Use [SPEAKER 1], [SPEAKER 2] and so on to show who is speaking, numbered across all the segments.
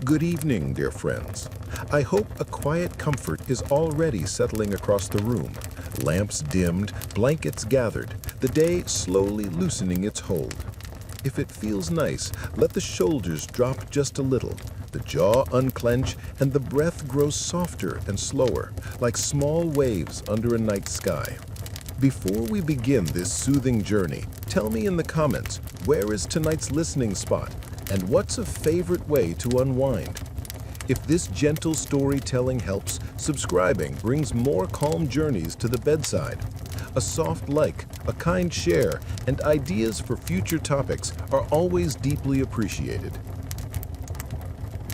[SPEAKER 1] Good evening, dear friends. I hope a quiet comfort is already settling across the room. Lamps dimmed, blankets gathered, the day slowly loosening its hold. If it feels nice, let the shoulders drop just a little, the jaw unclench, and the breath grows softer and slower, like small waves under a night sky. Before we begin this soothing journey, tell me in the comments, where is tonight's listening spot? And what's a favorite way to unwind? If this gentle storytelling helps, subscribing brings more calm journeys to the bedside. A soft like, a kind share, and ideas for future topics are always deeply appreciated.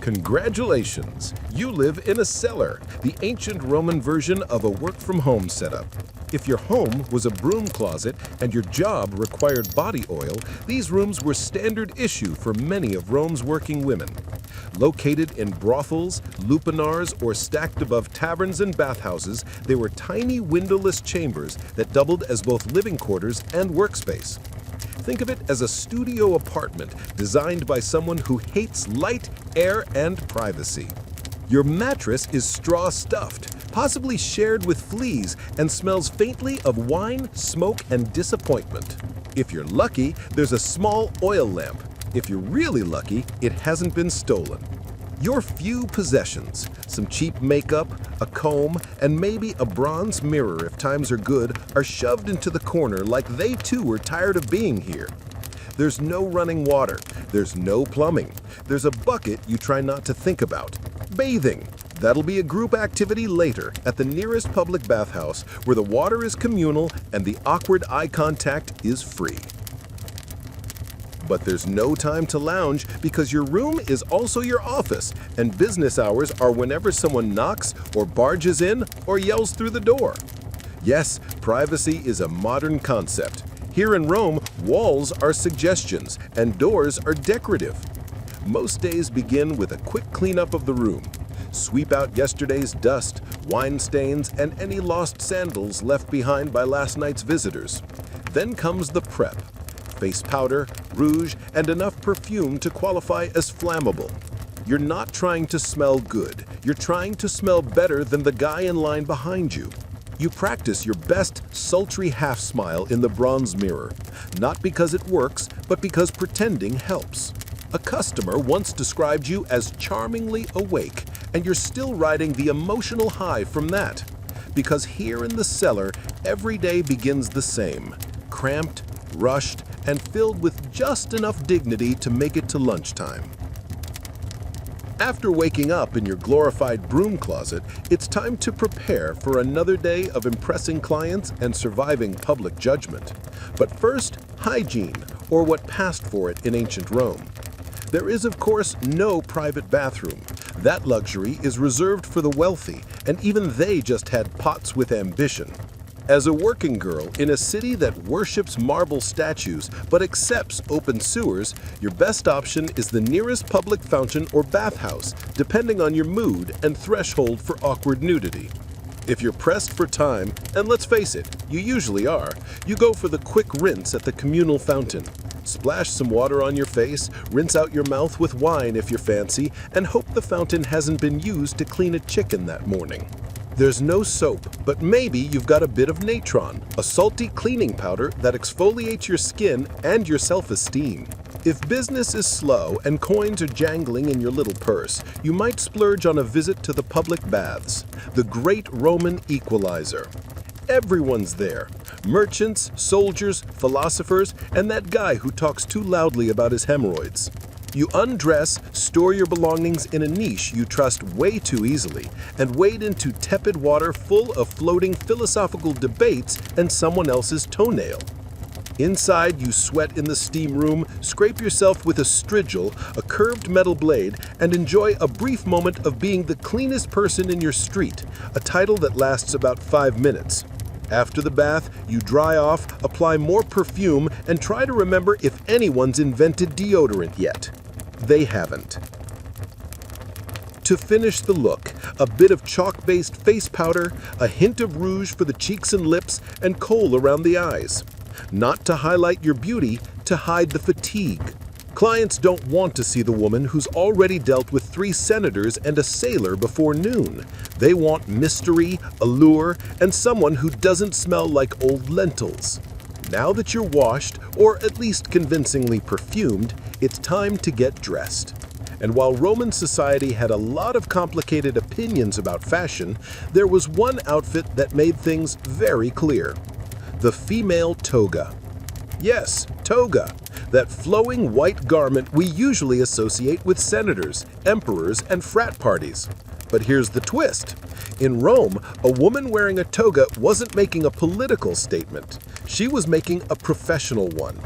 [SPEAKER 1] Congratulations! You live in a cellar, the ancient Roman version of a work-from-home setup. If your home was a broom closet and your job required body oil, these rooms were standard issue for many of Rome's working women. Located in brothels, lupanars, or stacked above taverns and bathhouses, they were tiny windowless chambers that doubled as both living quarters and workspace. Think of it as a studio apartment designed by someone who hates light, air, and privacy. Your mattress is straw-stuffed, possibly shared with fleas, and smells faintly of wine, smoke, and disappointment. If you're lucky, there's a small oil lamp. If you're really lucky, it hasn't been stolen. Your few possessions, some cheap makeup, a comb, and maybe a bronze mirror if times are good, are shoved into the corner like they too were tired of being here. There's no running water. There's no plumbing. There's a bucket you try not to think about. Bathing. That'll be a group activity later at the nearest public bathhouse where the water is communal and the awkward eye contact is free. But there's no time to lounge because your room is also your office, and business hours are whenever someone knocks or barges in or yells through the door. Yes, privacy is a modern concept. Here in Rome, walls are suggestions and doors are decorative. Most days begin with a quick cleanup of the room. Sweep out yesterday's dust, wine stains, and any lost sandals left behind by last night's visitors. Then comes the prep. Face powder, rouge, and enough perfume to qualify as flammable. You're not trying to smell good. You're trying to smell better than the guy in line behind you. You practice your best sultry half smile in the bronze mirror, not because it works, but because pretending helps. A customer once described you as charmingly awake, and you're still riding the emotional high from that. Because here in the cellar, every day begins the same, cramped, rushed, and filled with just enough dignity to make it to lunchtime. After waking up in your glorified broom closet, it's time to prepare for another day of impressing clients and surviving public judgment. But first, hygiene, or what passed for it in ancient Rome. There is, of course, no private bathroom. That luxury is reserved for the wealthy, and even they just had pots with ambition. As a working girl in a city that worships marble statues but accepts open sewers, your best option is the nearest public fountain or bathhouse, depending on your mood and threshold for awkward nudity. If you're pressed for time, and let's face it, you usually are, you go for the quick rinse at the communal fountain. Splash some water on your face, rinse out your mouth with wine if you're fancy, and hope the fountain hasn't been used to clean a chicken that morning. There's no soap, but maybe you've got a bit of natron, a salty cleaning powder that exfoliates your skin and your self-esteem. If business is slow and coins are jangling in your little purse, you might splurge on a visit to the public baths, the great Roman equalizer. Everyone's there. Merchants, soldiers, philosophers, and that guy who talks too loudly about his hemorrhoids. You undress, store your belongings in a niche you trust way too easily, and wade into tepid water full of floating philosophical debates and someone else's toenail. Inside, you sweat in the steam room, scrape yourself with a strigil, a curved metal blade, and enjoy a brief moment of being the cleanest person in your street, a title that lasts about 5 minutes. After the bath, you dry off, apply more perfume, and try to remember if anyone's invented deodorant yet. They haven't. To finish the look, a bit of chalk-based face powder, a hint of rouge for the cheeks and lips, and kohl around the eyes. Not to highlight your beauty, to hide the fatigue. Clients don't want to see the woman who's already dealt with 3 senators and a sailor before noon. They want mystery, allure, and someone who doesn't smell like old lentils. Now that you're washed, or at least convincingly perfumed, it's time to get dressed. And while Roman society had a lot of complicated opinions about fashion, there was one outfit that made things very clear: the female toga. Yes, toga, that flowing white garment we usually associate with senators, emperors, and frat parties. But here's the twist. In Rome, a woman wearing a toga wasn't making a political statement. She was making a professional one.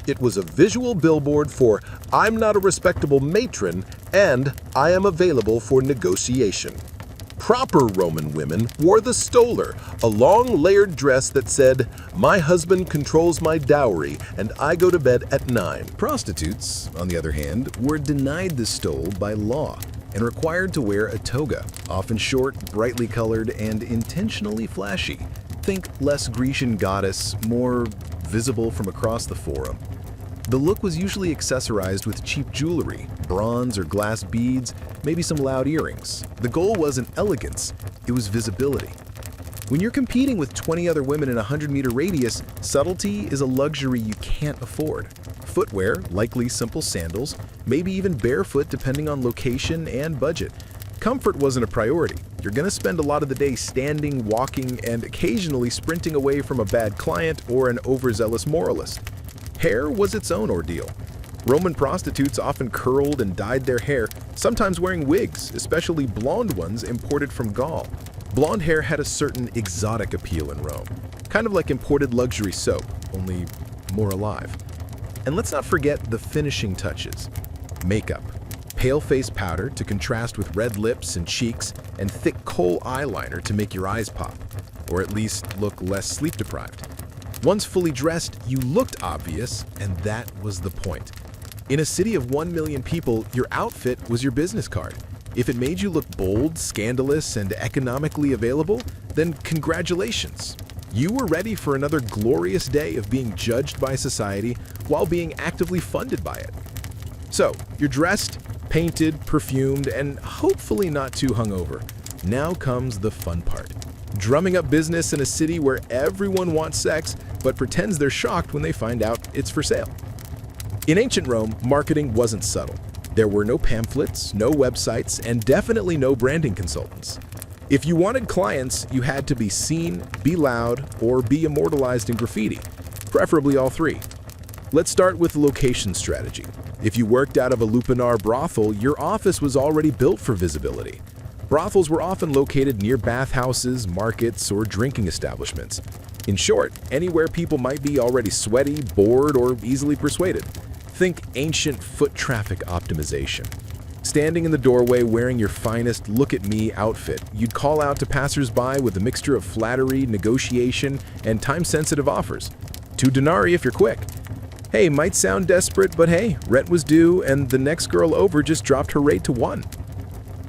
[SPEAKER 1] It was a visual billboard for "I'm not a respectable matron" and "I am available for negotiation." Proper Roman women wore the stola, a long layered dress that said, "My husband controls my dowry and I go to bed at 9.
[SPEAKER 2] Prostitutes, on the other hand, were denied the stole by law and required to wear a toga, often short, brightly colored, and intentionally flashy. Think less Grecian goddess, more visible from across the forum. The look was usually accessorized with cheap jewelry, bronze or glass beads, maybe some loud earrings. The goal wasn't elegance, it was visibility. When you're competing with 20 other women in a 100-meter radius, subtlety is a luxury you can't afford. Footwear, likely simple sandals, maybe even barefoot depending on location and budget. Comfort wasn't a priority. You're going to spend a lot of the day standing, walking, and occasionally sprinting away from a bad client or an overzealous moralist. Hair was its own ordeal. Roman prostitutes often curled and dyed their hair, sometimes wearing wigs, especially blonde ones imported from Gaul. Blonde hair had a certain exotic appeal in Rome, kind of like imported luxury soap, only more alive. And let's not forget the finishing touches. Makeup. Pale face powder to contrast with red lips and cheeks, and thick kohl eyeliner to make your eyes pop, or at least look less sleep-deprived. Once fully dressed, you looked obvious, and that was the point. In a city of 1 million people, your outfit was your business card. If it made you look bold, scandalous, and economically available, then congratulations. You were ready for another glorious day of being judged by society while being actively funded by it. So, you're dressed, painted, perfumed, and hopefully not too hungover. Now comes the fun part. Drumming up business in a city where everyone wants sex, but pretends they're shocked when they find out it's for sale. In ancient Rome, marketing wasn't subtle. There were no pamphlets, no websites, and definitely no branding consultants. If you wanted clients, you had to be seen, be loud, or be immortalized in graffiti, preferably all 3. Let's start with the location strategy. If you worked out of a lupanar brothel, your office was already built for visibility. Brothels were often located near bathhouses, markets, or drinking establishments. In short, anywhere people might be already sweaty, bored, or easily persuaded. Think ancient foot traffic optimization. Standing in the doorway wearing your finest look-at-me outfit, you'd call out to passers-by with a mixture of flattery, negotiation, and time-sensitive offers. 2 denarii if you're quick. Hey, might sound desperate, but hey, rent was due, and the next girl over just dropped her rate to 1.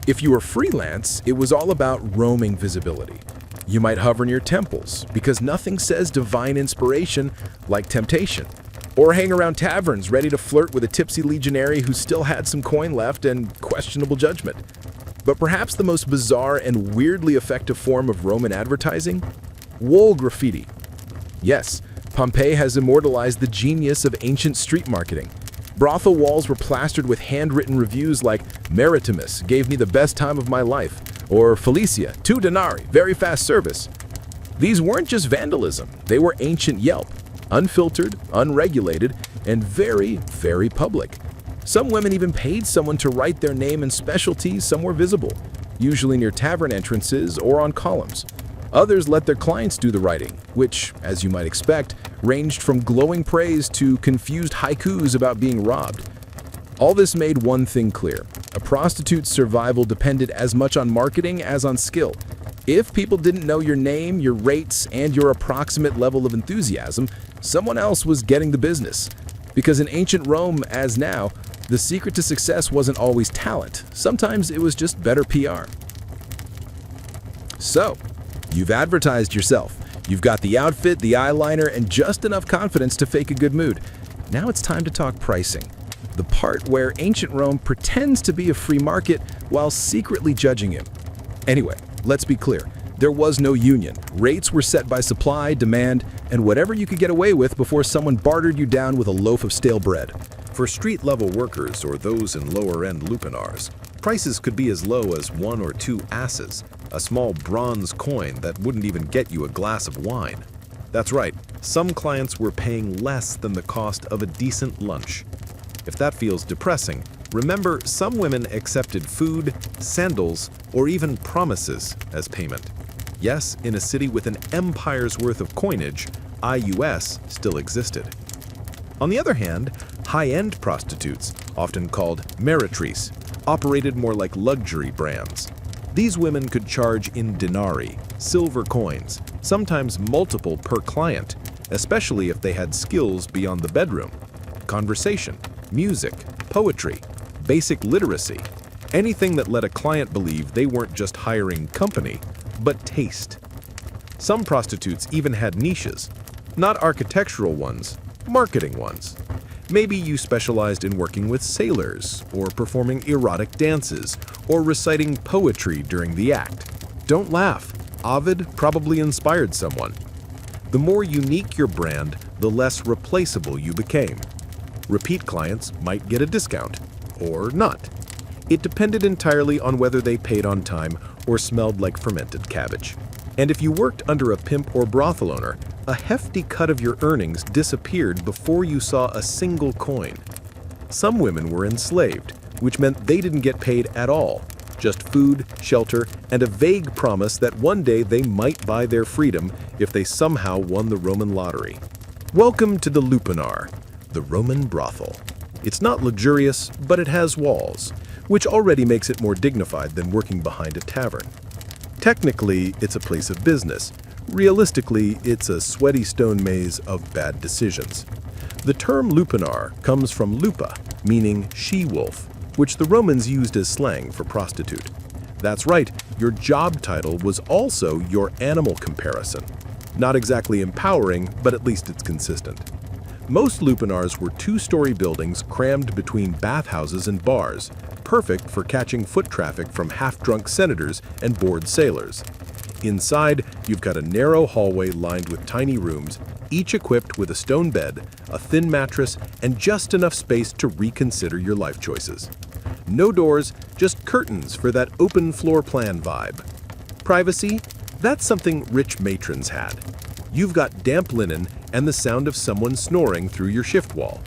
[SPEAKER 2] If you were freelance, it was all about roaming visibility. You might hover near temples, because nothing says divine inspiration like temptation. Or hang around taverns ready to flirt with a tipsy legionary who still had some coin left and questionable judgment. But perhaps the most bizarre and weirdly effective form of Roman advertising? Wall graffiti. Yes, Pompeii has immortalized the genius of ancient street marketing. Brothel walls were plastered with handwritten reviews like "Maritimus gave me the best time of my life," or "Felicia, 2 denarii, very fast service." These weren't just vandalism, they were ancient Yelp, unfiltered, unregulated, and very, very public. Some women even paid someone to write their name and specialty somewhere visible, usually near tavern entrances or on columns. Others let their clients do the writing, which, as you might expect, ranged from glowing praise to confused haikus about being robbed. All this made one thing clear: a prostitute's survival depended as much on marketing as on skill. If people didn't know your name, your rates, and your approximate level of enthusiasm, someone else was getting the business. Because in ancient Rome, as now, the secret to success wasn't always talent. Sometimes it was just better PR. So, you've advertised yourself. You've got the outfit, the eyeliner, and just enough confidence to fake a good mood. Now it's time to talk pricing. the part where ancient Rome pretends to be a free market while secretly judging him. Anyway, let's be clear. There was no union. Rates were set by supply, demand, and whatever you could get away with before someone bartered you down with a loaf of stale bread.
[SPEAKER 1] For street-level workers or those in lower-end lupanars, prices could be as low as 1 or 2 asses, a small bronze coin that wouldn't even get you a glass of wine. That's right, some clients were paying less than the cost of a decent lunch. If that feels depressing, remember some women accepted food, sandals, or even promises as payment. Yes, in a city with an empire's worth of coinage, IUS still existed. On the other hand, high-end prostitutes, often called meretrices, operated more like luxury brands. These women could charge in denarii, silver coins, sometimes multiple per client, especially if they had skills beyond the bedroom. Conversation, music, poetry, basic literacy, anything that let a client believe they weren't just hiring company, but taste. Some prostitutes even had niches, not architectural ones, marketing ones. Maybe you specialized in working with sailors, or performing erotic dances, or reciting poetry during the act. Don't laugh. Ovid probably inspired someone. The more unique your brand, the less replaceable you became. Repeat clients might get a discount, or not. It depended entirely on whether they paid on time or smelled like fermented cabbage. And if you worked under a pimp or brothel owner, a hefty cut of your earnings disappeared before you saw a single coin. Some women were enslaved, which meant they didn't get paid at all, just food, shelter, and a vague promise that one day they might buy their freedom if they somehow won the Roman lottery. Welcome to the lupanar, the Roman brothel. It's not luxurious, but it has walls, which already makes it more dignified than working behind a tavern. Technically, it's a place of business. Realistically, it's a sweaty stone maze of bad decisions. The term lupanar comes from lupa, meaning she-wolf, which the Romans used as slang for prostitute. That's right, your job title was also your animal comparison. Not exactly empowering, but at least it's consistent. Most lupanars were 2-story buildings crammed between bathhouses and bars, perfect for catching foot traffic from half-drunk senators and bored sailors. Inside, you've got a narrow hallway lined with tiny rooms, each equipped with a stone bed, a thin mattress, and just enough space to reconsider your life choices. No doors, just curtains for that open floor plan vibe. Privacy? That's something rich matrons had. You've got damp linen and the sound of someone snoring through your shift wall.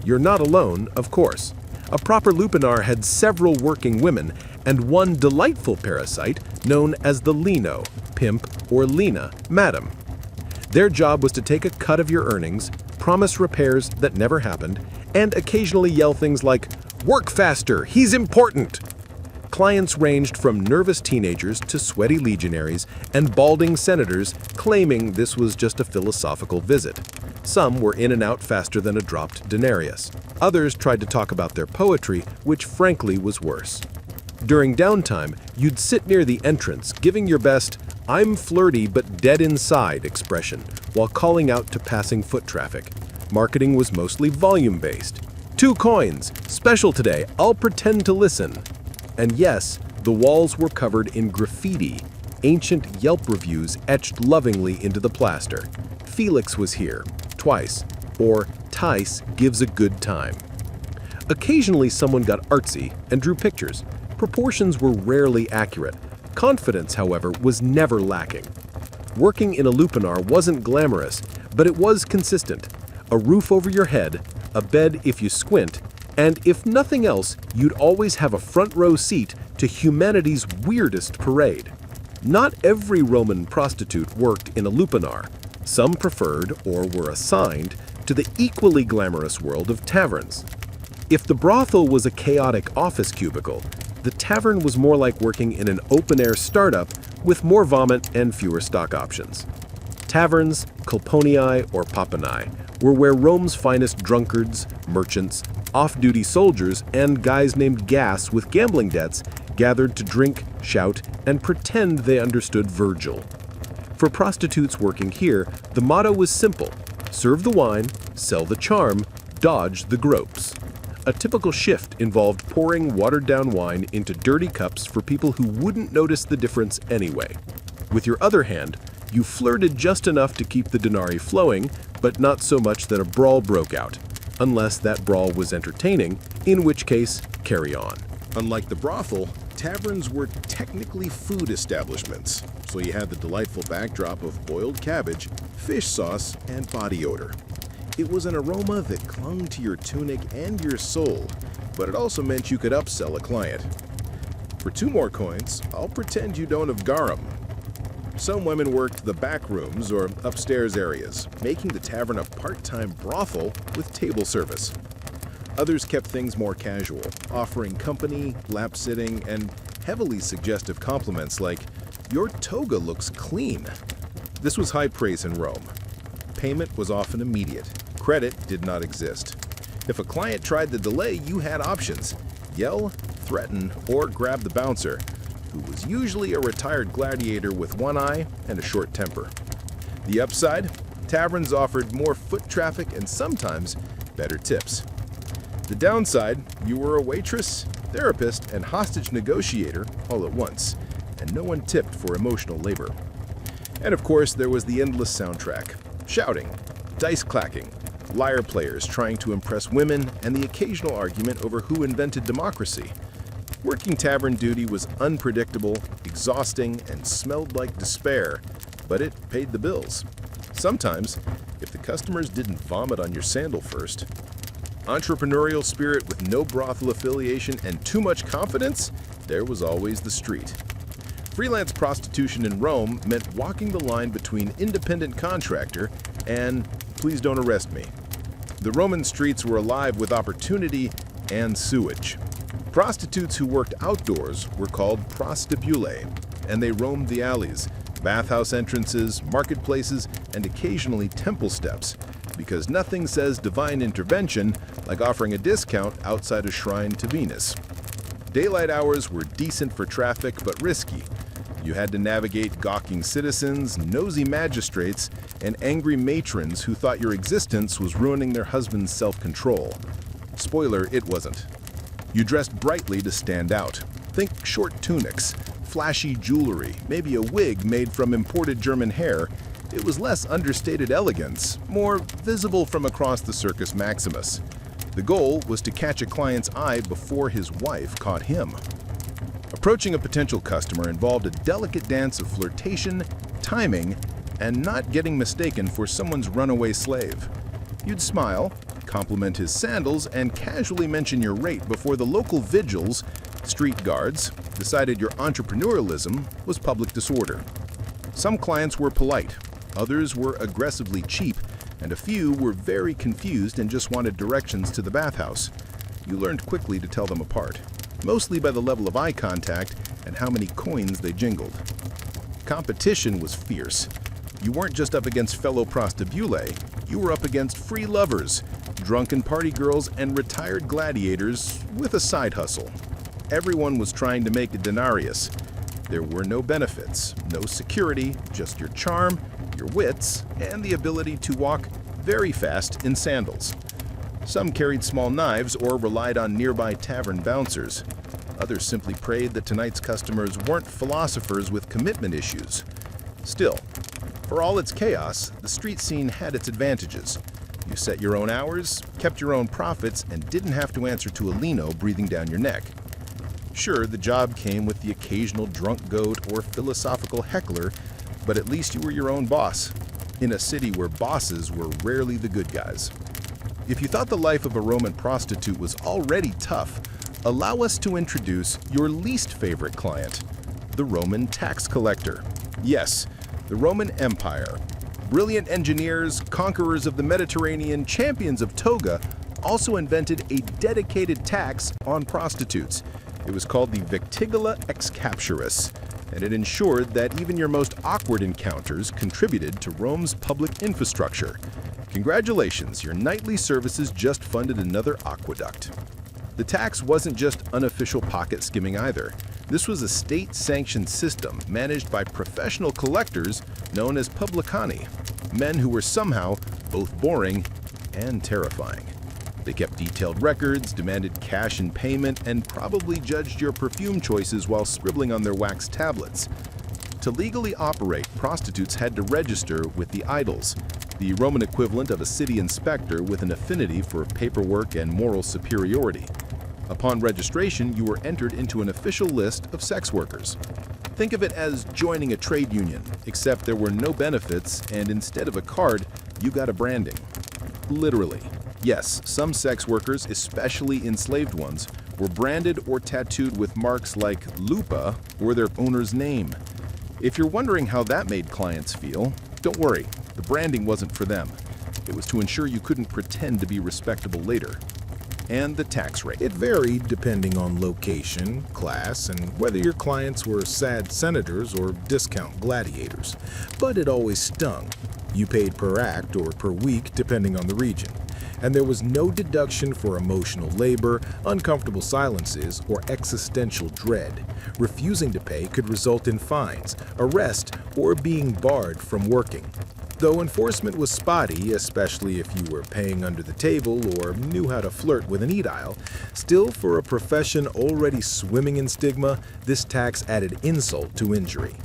[SPEAKER 1] You're not alone, of course. A proper lupanar had several working women and one delightful parasite known as the lino, pimp, or lina, madam. Their job was to take a cut of your earnings, promise repairs that never happened, and occasionally yell things like, "Work faster, he's important!" Clients ranged from nervous teenagers to sweaty legionaries and balding senators claiming this was just a philosophical visit. Some were in and out faster than a dropped denarius. Others tried to talk about their poetry, which frankly was worse. During downtime, you'd sit near the entrance, giving your best, "I'm flirty but dead inside" expression, while calling out to passing foot traffic. Marketing was mostly volume-based. 2 coins, special today, I'll pretend to listen. And yes, the walls were covered in graffiti, ancient Yelp reviews etched lovingly into the plaster. Felix was here, twice, or Tice gives a good time. Occasionally someone got artsy and drew pictures. Proportions were rarely accurate. Confidence, however, was never lacking. Working in a lupanar wasn't glamorous, but it was consistent. A roof over your head, a bed if you squint, and if nothing else, you'd always have a front row seat to humanity's weirdest parade. Not every Roman prostitute worked in a lupanar. Some preferred or were assigned to the equally glamorous world of taverns. If the brothel was a chaotic office cubicle, the tavern was more like working in an open-air startup with more vomit and fewer stock options. Taverns, culponii or papanai, were where Rome's finest drunkards, merchants, off-duty soldiers, and guys named Gas with gambling debts gathered to drink, shout, and pretend they understood Virgil. For prostitutes working here, the motto was simple: serve the wine, sell the charm, dodge the gropes. A typical shift involved pouring watered-down wine into dirty cups for people who wouldn't notice the difference anyway. With your other hand, you flirted just enough to keep the denarii flowing, but not so much that a brawl broke out, unless that brawl was entertaining, in which case, carry on.
[SPEAKER 3] Unlike the brothel, taverns were technically food establishments, so you had the delightful backdrop of boiled cabbage, fish sauce, and body odor. It was an aroma that clung to your tunic and your soul, but it also meant you could upsell a client. For 2 more coins, I'll pretend you don't have garum. Some women worked the back rooms or upstairs areas, making the tavern a part-time brothel with table service. Others kept things more casual, offering company, lap-sitting, and heavily suggestive compliments like, "Your toga looks clean." This was high praise in Rome. Payment was often immediate. Credit did not exist. If a client tried to delay, you had options: yell, threaten, or grab the bouncer, who was usually a retired gladiator with one eye and a short temper. The upside? Taverns offered more foot traffic and sometimes better tips. The downside? You were a waitress, therapist, and hostage negotiator all at once, and no one tipped for emotional labor. And of course, there was the endless soundtrack: shouting, dice clacking, liar players trying to impress women, and the occasional argument over who invented democracy. Working tavern duty was unpredictable, exhausting, and smelled like despair, but it paid the bills. Sometimes, if the customers didn't vomit on your sandal first. Entrepreneurial spirit with no brothel affiliation and too much confidence? There was always the street. Freelance prostitution in Rome meant walking the line between independent contractor and please don't arrest me. The Roman streets were alive with opportunity and sewage. Prostitutes who worked outdoors were called prostibulae, and they roamed the alleys, bathhouse entrances, marketplaces, and occasionally temple steps, because nothing says divine intervention like offering a discount outside a shrine to Venus. Daylight hours were decent for traffic but risky. You had to navigate gawking citizens, nosy magistrates, and angry matrons who thought your existence was ruining their husband's self-control. Spoiler, it wasn't. You dressed brightly to stand out. Think short tunics, flashy jewelry, maybe a wig made from imported German hair. It was less understated elegance, more visible from across the Circus Maximus. The goal was to catch a client's eye before his wife caught him. Approaching a potential customer involved a delicate dance of flirtation, timing, and not getting mistaken for someone's runaway slave. You'd smile, compliment his sandals, and casually mention your rate before the local vigils, street guards, decided your entrepreneurialism was public disorder. Some clients were polite, others were aggressively cheap, and a few were very confused and just wanted directions to the bathhouse. You learned quickly to tell them apart, mostly by the level of eye contact and how many coins they jingled. Competition was fierce. You weren't just up against fellow prostibulae, you were up against free lovers, drunken party girls, and retired gladiators with a side hustle. Everyone was trying to make a denarius. There were no benefits, no security, just your charm, your wits, and the ability to walk very fast in sandals. Some carried small knives or relied on nearby tavern bouncers. Others simply prayed that tonight's customers weren't philosophers with commitment issues. Still, for all its chaos, the street scene had its advantages. You set your own hours, kept your own profits, and didn't have to answer to a lino breathing down your neck. Sure, the job came with the occasional drunk goat or philosophical heckler, but at least you were your own boss, in a city where bosses were rarely the good guys. If you thought the life of a Roman prostitute was already tough, allow us to introduce your least favorite client, the Roman tax collector. Yes, the Roman Empire. Brilliant engineers, conquerors of the Mediterranean, champions of toga, also invented a dedicated tax on prostitutes. It was called the Victigula ex capturis, and it ensured that even your most awkward encounters contributed to Rome's public infrastructure. Congratulations, your nightly services just funded another aqueduct. The tax wasn't just unofficial pocket skimming either. This was a state-sanctioned system managed by professional collectors known as publicani, men who were somehow both boring and terrifying. They kept detailed records, demanded cash in payment, and probably judged your perfume choices while scribbling on their wax tablets. To legally operate, prostitutes had to register with the idols, the Roman equivalent of a city inspector with an affinity for paperwork and moral superiority. Upon registration, you were entered into an official list of sex workers. Think of it as joining a trade union, except there were no benefits, and instead of a card, you got a branding. Literally. Yes, some sex workers, especially enslaved ones, were branded or tattooed with marks like lupa or their owner's name. If you're wondering how that made clients feel, don't worry, the branding wasn't for them. It was to ensure you couldn't pretend to be respectable later. And the tax rate.
[SPEAKER 4] It varied depending on location, class, and whether your clients were sad senators or discount gladiators. But it always stung. You paid per act or per week depending on the region. And there was no deduction for emotional labor, uncomfortable silences, or existential dread. Refusing to pay could result in fines, arrest, or being barred from working. Though enforcement was spotty, especially if you were paying under the table or knew how to flirt with an edile, still for a profession already swimming in stigma, this tax added insult to injury.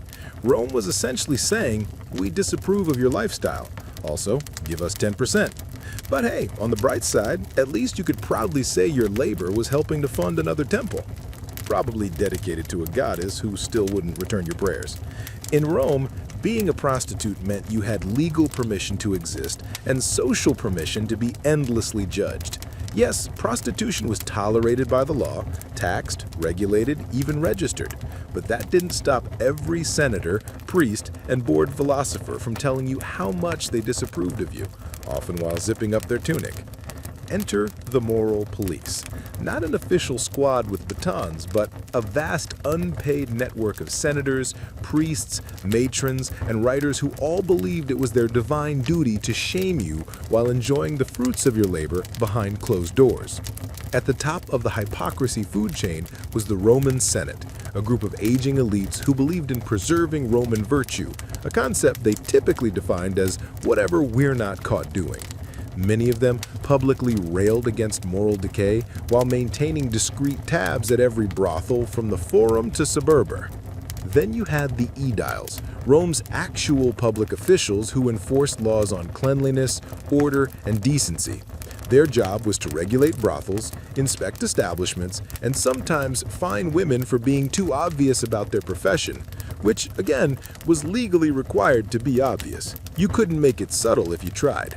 [SPEAKER 4] Rome was essentially saying, "We disapprove of your lifestyle. Also, give us 10%. But hey, on the bright side, at least you could proudly say your labor was helping to fund another temple. Probably dedicated to a goddess who still wouldn't return your prayers. In Rome, being a prostitute meant you had legal permission to exist and social permission to be endlessly judged. Yes, prostitution was tolerated by the law, taxed, regulated, even registered. But that didn't stop every senator, priest, and bored philosopher from telling you how much they disapproved of you, often while zipping up their tunic. Enter the moral police. Not an official squad with batons, but a vast unpaid network of senators, priests, matrons, and writers who all believed it was their divine duty to shame you while enjoying the fruits of your labor behind closed doors. At the top of the hypocrisy food chain was the Roman Senate, a group of aging elites who believed in preserving Roman virtue, a concept they typically defined as whatever we're not caught doing. Many of them publicly railed against moral decay while maintaining discreet tabs at every brothel from the Forum to Suburba. Then you had the aediles, Rome's actual public officials who enforced laws on cleanliness, order, and decency. Their job was to regulate brothels, inspect establishments, and sometimes fine women for being too obvious about their profession, which, again, was legally required to be obvious. You couldn't make it subtle if you tried.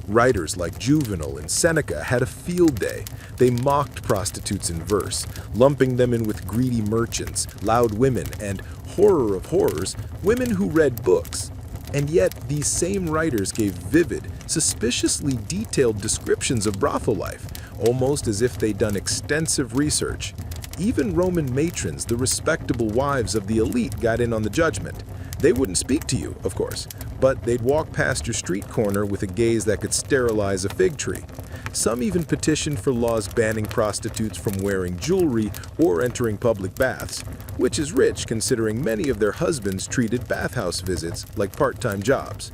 [SPEAKER 4] Writers like Juvenal and Seneca had a field day. They mocked prostitutes in verse, lumping them in with greedy merchants, loud women, and, horror of horrors, women who read books. And yet, these same writers gave vivid, suspiciously detailed descriptions of brothel life, almost as if they'd done extensive research. Even Roman matrons, the respectable wives of the elite, got in on the judgment. They wouldn't speak to you, of course, but they'd walk past your street corner with a gaze that could sterilize a fig tree. Some even petitioned for laws banning prostitutes from wearing jewelry or entering public baths, which is rich considering many of their husbands treated bathhouse visits like part-time jobs.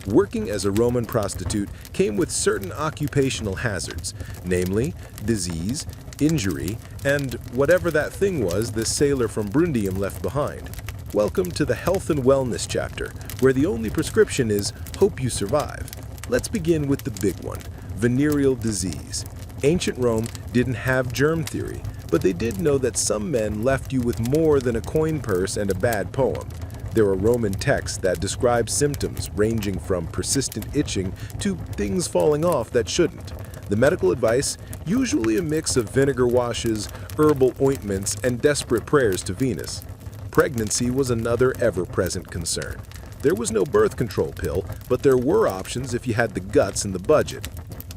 [SPEAKER 4] Working as a Roman prostitute came with certain occupational hazards, namely disease, injury, and whatever that thing was the sailor from Brundium left behind. Welcome to the Health and Wellness chapter, where the only prescription is hope you survive. Let's begin with the big one, venereal disease. Ancient Rome didn't have germ theory, but they did know that some men left you with more than a coin purse and a bad poem. There are Roman texts that describe symptoms ranging from persistent itching to things falling off that shouldn't. The medical advice, usually a mix of vinegar washes, herbal ointments, and desperate prayers to Venus. Pregnancy was another ever-present concern. There was no birth control pill, but there were options if you had the guts and the budget.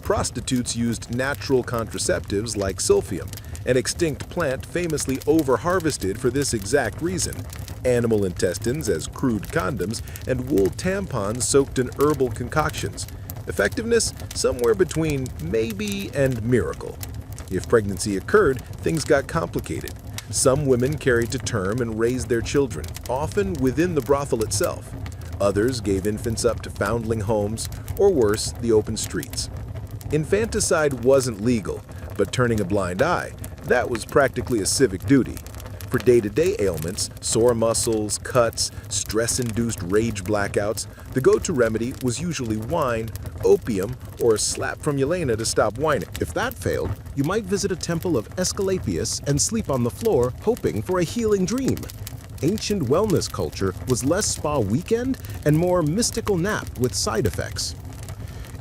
[SPEAKER 4] Prostitutes used natural contraceptives like silphium, an extinct plant famously over-harvested for this exact reason, animal intestines as crude condoms, and wool tampons soaked in herbal concoctions. Effectiveness? Somewhere between maybe and miracle. If pregnancy occurred, things got complicated. Some women carried to term and raised their children, often within the brothel itself. Others gave infants up to foundling homes, or worse, the open streets.
[SPEAKER 1] Infanticide wasn't legal, but turning a blind eye, that was practically a civic duty. For day-to-day ailments, sore muscles, cuts, stress-induced rage blackouts, the go-to remedy was usually wine, opium, or a slap from Yelena to stop whining.
[SPEAKER 3] If that failed, you might visit a temple of Asclepius and sleep on the floor, hoping for a healing dream. Ancient wellness culture was less spa weekend and more mystical nap with side effects.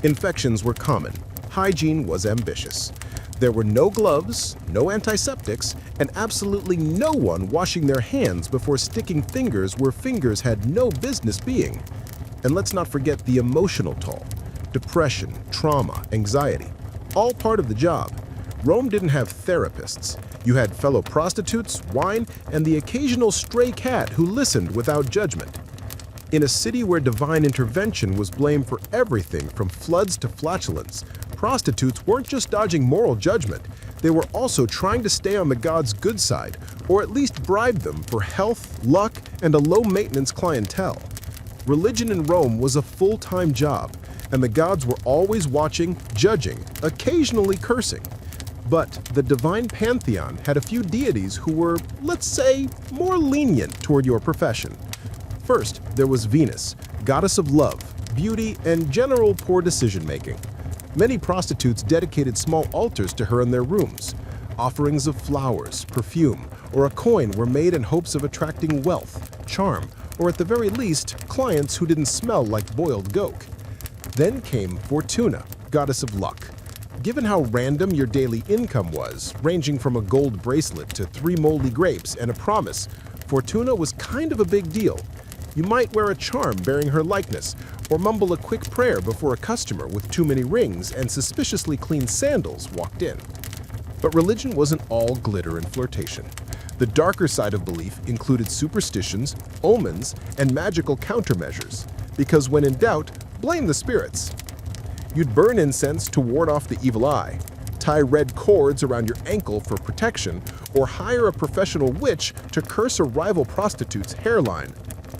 [SPEAKER 3] Infections were common. Hygiene was ambitious. There were no gloves, no antiseptics, and absolutely no one washing their hands before sticking fingers where fingers had no business being. And let's not forget the emotional toll. Depression, trauma, anxiety, all part of the job. Rome didn't have therapists. You had fellow prostitutes, wine, and the occasional stray cat who listened without judgment. In a city where divine intervention was blamed for everything from floods to flatulence, prostitutes weren't just dodging moral judgment, they were also trying to stay on the gods' good side, or at least bribe them for health, luck, and a low-maintenance clientele. Religion in Rome was a full-time job, and the gods were always watching, judging, occasionally cursing. But the divine pantheon had a few deities who were, let's say, more lenient toward your profession. First, there was Venus, goddess of love, beauty, and general poor decision-making. Many prostitutes dedicated small altars to her in their rooms. Offerings of flowers, perfume, or a coin were made in hopes of attracting wealth, charm, or at the very least, clients who didn't smell like boiled goat. Then came Fortuna, goddess of luck. Given how random your daily income was, ranging from a gold bracelet to 3 moldy grapes and a promise, Fortuna was kind of a big deal. You might wear a charm bearing her likeness, or mumble a quick prayer before a customer with too many rings and suspiciously clean sandals walked in. But religion wasn't all glitter and flirtation. The darker side of belief included superstitions, omens, and magical countermeasures, because when in doubt, blame the spirits. You'd burn incense to ward off the evil eye, tie red cords around your ankle for protection, or hire a professional witch to curse a rival prostitute's hairline.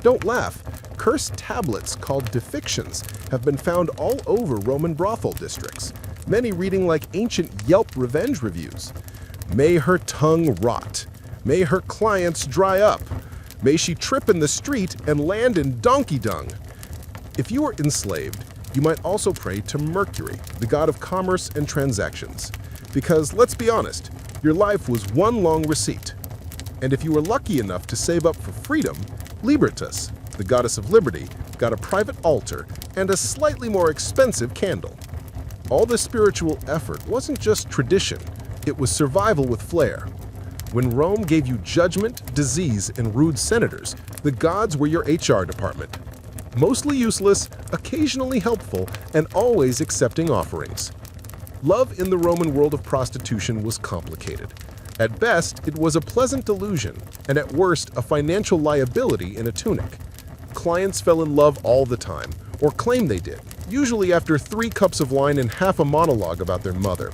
[SPEAKER 3] Don't laugh. Cursed tablets called depictions have been found all over Roman brothel districts, many reading like ancient Yelp revenge reviews. May her tongue rot. May her clients dry up. May she trip in the street and land in donkey dung. If you were enslaved, you might also pray to Mercury, the god of commerce and transactions. Because, let's be honest, your life was one long receipt. And if you were lucky enough to save up for freedom, Libertas, the goddess of liberty, got a private altar and a slightly more expensive candle. All this spiritual effort wasn't just tradition, it was survival with flair. When Rome gave you judgment, disease, and rude senators, the gods were your HR department. Mostly useless, occasionally helpful, and always accepting offerings. Love in the Roman world of prostitution was complicated. At best, it was a pleasant delusion, and at worst, a financial liability in a tunic. Clients fell in love all the time, or claimed they did, usually after 3 cups of wine and half a monologue about their mother.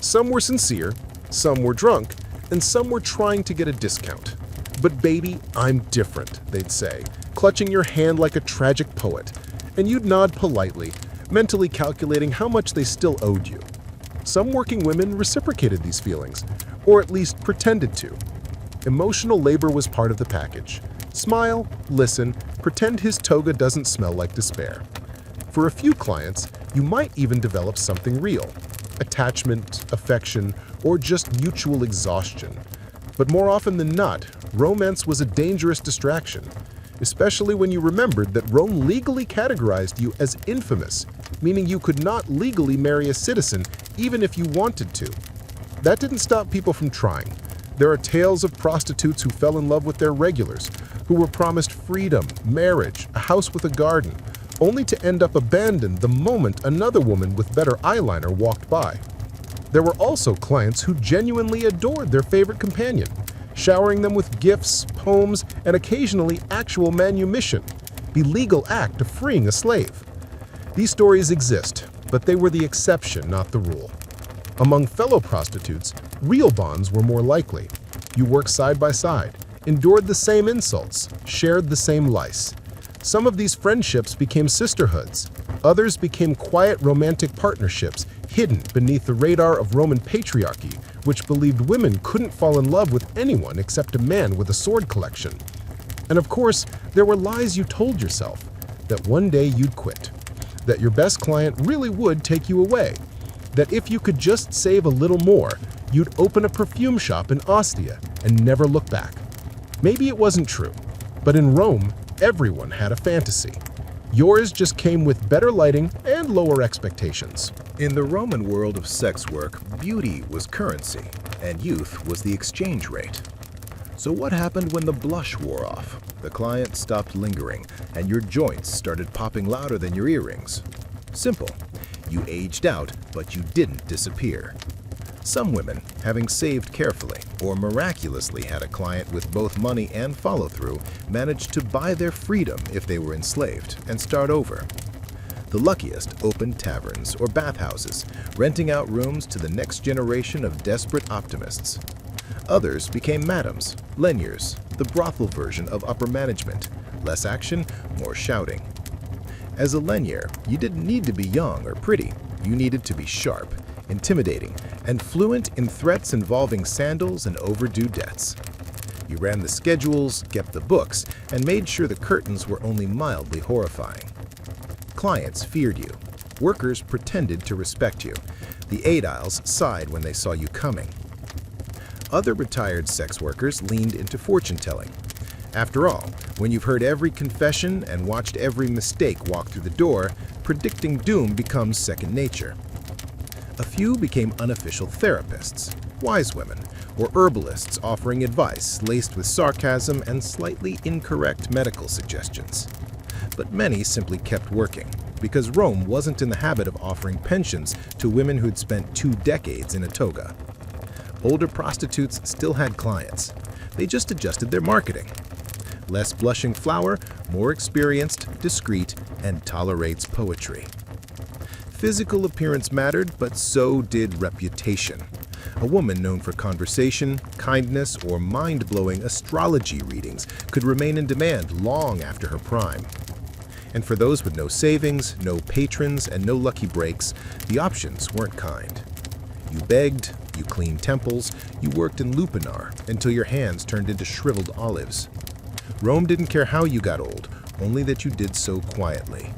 [SPEAKER 3] Some were sincere, some were drunk, and some were trying to get a discount. "But baby, I'm different," they'd say, clutching your hand like a tragic poet, and you'd nod politely, mentally calculating how much they still owed you. Some working women reciprocated these feelings, or at least pretended to. Emotional labor was part of the package. Smile, listen, pretend his toga doesn't smell like despair. For a few clients, you might even develop something real: attachment, affection, or just mutual exhaustion. But more often than not, romance was a dangerous distraction, especially when you remembered that Rome legally categorized you as infamous, meaning you could not legally marry a citizen even if you wanted to. That didn't stop people from trying. There are tales of prostitutes who fell in love with their regulars, who were promised freedom, marriage, a house with a garden, only to end up abandoned the moment another woman with better eyeliner walked by. There were also clients who genuinely adored their favorite companion, showering them with gifts, poems, and occasionally actual manumission, the legal act of freeing a slave. These stories exist, but they were the exception, not the rule. Among fellow prostitutes, real bonds were more likely. You worked side by side, endured the same insults, shared the same lice. Some of these friendships became sisterhoods. Others became quiet romantic partnerships
[SPEAKER 1] hidden beneath the radar of Roman patriarchy, which believed women couldn't fall in love with anyone except a man with a sword collection. And of course, there were lies you told yourself, that one day you'd quit, that your best client really would take you away, that if you could just save a little more, you'd open a perfume shop in Ostia and never look back. Maybe it wasn't true, but in Rome, everyone had a fantasy. Yours just came with better lighting and lower expectations.
[SPEAKER 2] In the Roman world of sex work, beauty was currency, and youth was the exchange rate. So what happened when the blush wore off? The client stopped lingering, and your joints started popping louder than your earrings. Simple. You aged out, but you didn't disappear. Some women, having saved carefully or miraculously had a client with both money and follow-through, managed to buy their freedom if they were enslaved and start over. The luckiest opened taverns or bathhouses, renting out rooms to the next generation of desperate optimists. Others became madams, leniors, the brothel version of upper management. Less action, more shouting. As a lenior, you didn't need to be young or pretty. You needed to be sharp, intimidating, and fluent in threats involving sandals and overdue debts. You ran the schedules, kept the books, and made sure the curtains were only mildly horrifying. Clients feared you. Workers pretended to respect you. The aediles sighed when they saw you coming. Other retired sex workers leaned into fortune-telling. After all, when you've heard every confession and watched every mistake walk through the door, predicting doom becomes second nature. A few became unofficial therapists, wise women, or herbalists offering advice laced with sarcasm and slightly incorrect medical suggestions. But many simply kept working, because Rome wasn't in the habit of offering pensions to women who'd spent 2 decades in a toga. Older prostitutes still had clients. They just adjusted their marketing. Less blushing flower, more experienced, discreet, and tolerates poetry. Physical appearance mattered, but so did reputation. A woman known for conversation, kindness, or mind-blowing astrology readings could remain in demand long after her prime. And for those with no savings, no patrons, and no lucky breaks, the options weren't kind. You begged, you cleaned temples, you worked in lupanar until your hands turned into shriveled olives. Rome didn't care how you got old, only that you did so quietly.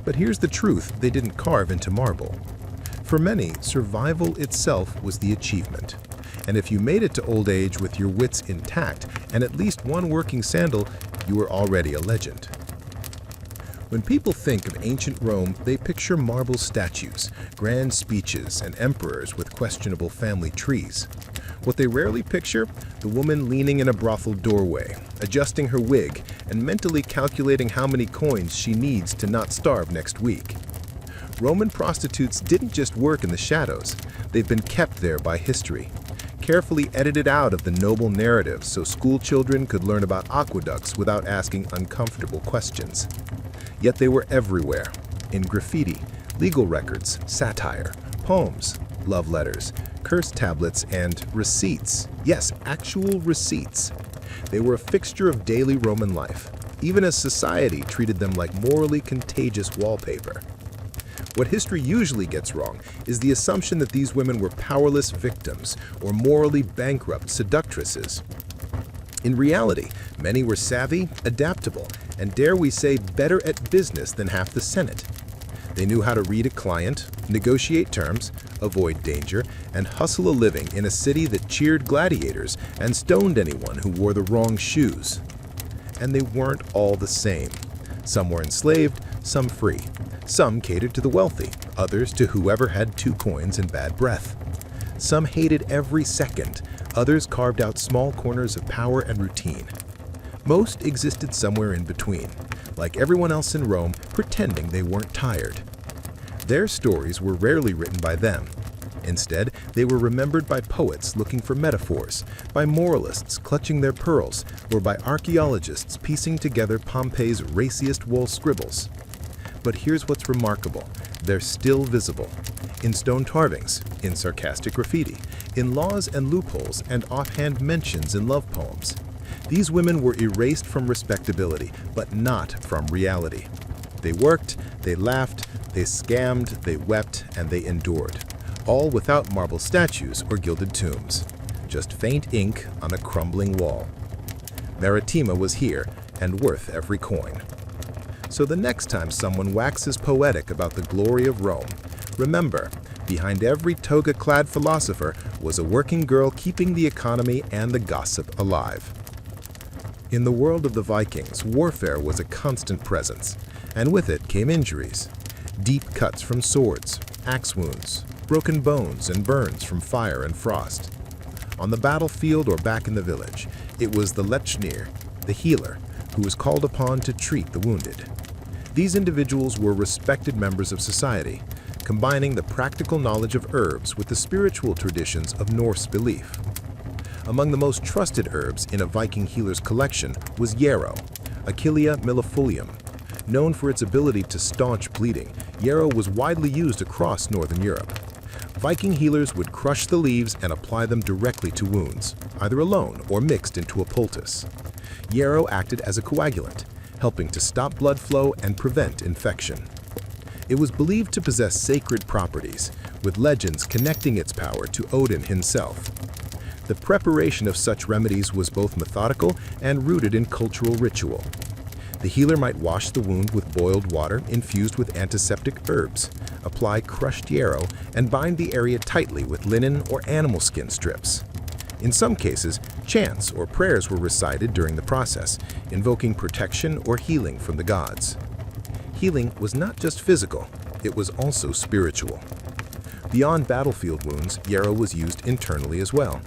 [SPEAKER 2] But here's the truth they didn't carve into marble. For many, survival itself was the achievement. And if you made it to old age with your wits intact and at least one working sandal, you were already a legend. When people think of ancient Rome, they picture marble statues, grand speeches, and emperors with questionable family trees. What they rarely picture, the woman leaning in a brothel doorway, adjusting her wig, and mentally calculating how many coins she needs to not starve next week. Roman prostitutes didn't just work in the shadows, they've been kept there by history, carefully edited out of the noble narrative so school children could learn about aqueducts without asking uncomfortable questions. Yet they were everywhere, in graffiti, legal records, satire, poems, love letters, curse tablets, and receipts. Yes, actual receipts. They were a fixture of daily Roman life, even as society treated them like morally contagious wallpaper. What history usually gets wrong is the assumption that these women were powerless victims or morally bankrupt seductresses. In reality, many were savvy, adaptable, and dare we say better at business than half the Senate. They knew how to read a client, negotiate terms, avoid danger, and hustle a living in a city that cheered gladiators and stoned anyone who wore the wrong shoes. And they weren't all the same. Some were enslaved, some free. Some catered to the wealthy, others to whoever had 2 coins and bad breath. Some hated every second, others carved out small corners of power and routine. Most existed somewhere in between, like everyone else in Rome, pretending they weren't tired. Their stories were rarely written by them. Instead, they were remembered by poets looking for metaphors, by moralists clutching their pearls, or by archaeologists piecing together Pompeii's raciest wall scribbles. But here's what's remarkable. They're still visible. In stone carvings, in sarcastic graffiti, in laws and loopholes, and offhand mentions in love poems. These women were erased from respectability, but not from reality. They worked, they laughed, They scammed, they wept, and they endured, all without marble statues or gilded tombs, just faint ink on a crumbling wall. Maritima was here and worth every coin. So the next time someone waxes poetic about the glory of Rome, remember, behind every toga-clad philosopher was a working girl keeping the economy and the gossip alive. In the world of the Vikings, warfare was a constant presence, and with it came injuries. Deep cuts from swords, axe wounds, broken bones, and burns from fire and frost. On the battlefield or back in the village, it was the Lechnir, the healer, who was called upon to treat the wounded. These individuals were respected members of society, combining the practical knowledge of herbs with the spiritual traditions of Norse belief. Among the most trusted herbs in a Viking healer's collection was yarrow, Achillea millefolium. Known for its ability to staunch bleeding, yarrow was widely used across Northern Europe. Viking healers would crush the leaves and apply them directly to wounds, either alone or mixed into a poultice. Yarrow acted as a coagulant, helping to stop blood flow and prevent infection. It was believed to possess sacred properties, with legends connecting its power to Odin himself. The preparation of such remedies was both methodical and rooted in cultural ritual. The healer might wash the wound with boiled water infused with antiseptic herbs, apply crushed yarrow, and bind the area tightly with linen or animal skin strips. In some cases, chants or prayers were recited during the process, invoking protection or healing from the gods. Healing was not just physical, it was also spiritual. Beyond battlefield wounds, yarrow was used internally as well.